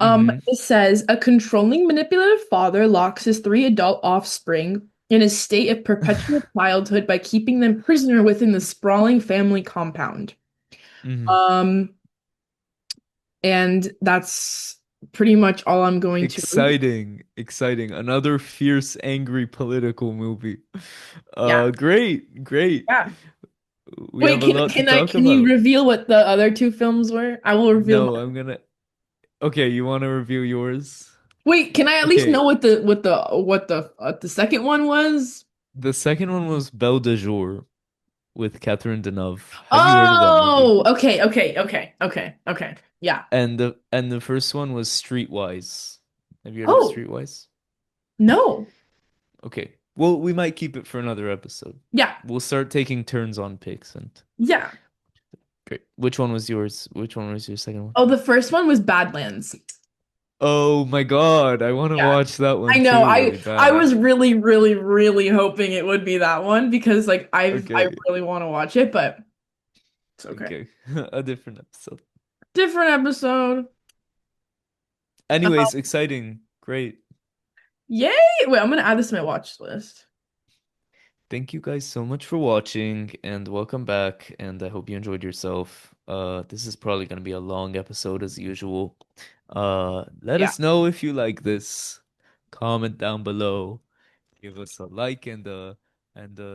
S1: Mm-hmm.
S2: It says a controlling, manipulative father locks his three adult offspring in a state of perpetual childhood by keeping them prisoner within the sprawling family compound.
S1: Mm-hmm.
S2: Um, and that's pretty much all I'm going to read.
S1: Exciting, exciting. Another fierce, angry political movie.
S2: Yeah.
S1: Great, great.
S2: Yeah.
S1: We
S2: Wait,
S1: have a lot to talk
S2: can you
S1: about.
S2: reveal what the other two films were? I will reveal
S1: No,
S2: mine.
S1: I'm gonna. Okay, you want to review yours?
S2: Wait, can I at least know
S1: Okay,
S2: what the second one was?
S1: the second one was Belle de Jour with Catherine Deneuve. Have you heard of that movie?
S2: Oh, okay. Yeah.
S1: And the first one was Streetwise. Have you heard of
S2: Oh,
S1: Streetwise?
S2: no.
S1: Okay. Well, we might keep it for another episode.
S2: Yeah.
S1: We'll start taking turns on picks and
S2: Yeah.
S1: great. Which one was yours? Which one was your second one?
S2: Oh, the first one was Badlands.
S1: Oh my God, I want to
S2: Yeah.
S1: watch that
S2: I
S1: one
S2: know.
S1: too
S2: I
S1: really
S2: I
S1: bad.
S2: was really, really, really hoping it would be that one because like I
S1: Okay.
S2: really want to watch it, but it's okay.
S1: Okay. A different episode.
S2: Different episode.
S1: Anyways, exciting. Great.
S2: Yay! Wait, I'm gonna add this to my watch list.
S1: Thank you guys so much for watching and welcome back and I hope you enjoyed yourself. This is probably gonna be a long episode as usual. Let
S2: Yeah.
S1: us know if you like this. Comment down below. Give us a like and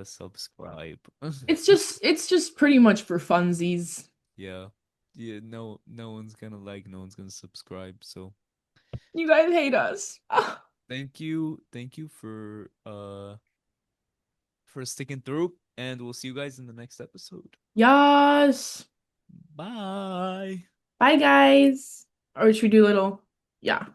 S1: subscribe.
S2: It's just pretty much for funsies.
S1: Yeah. Yeah, no one's gonna like, no one's gonna subscribe. So
S2: You guys hate us.
S1: thank you for sticking through and we'll see you guys in the next episode.
S2: Yes.
S1: Bye.
S2: Bye, guys. Or should we do little? Yeah.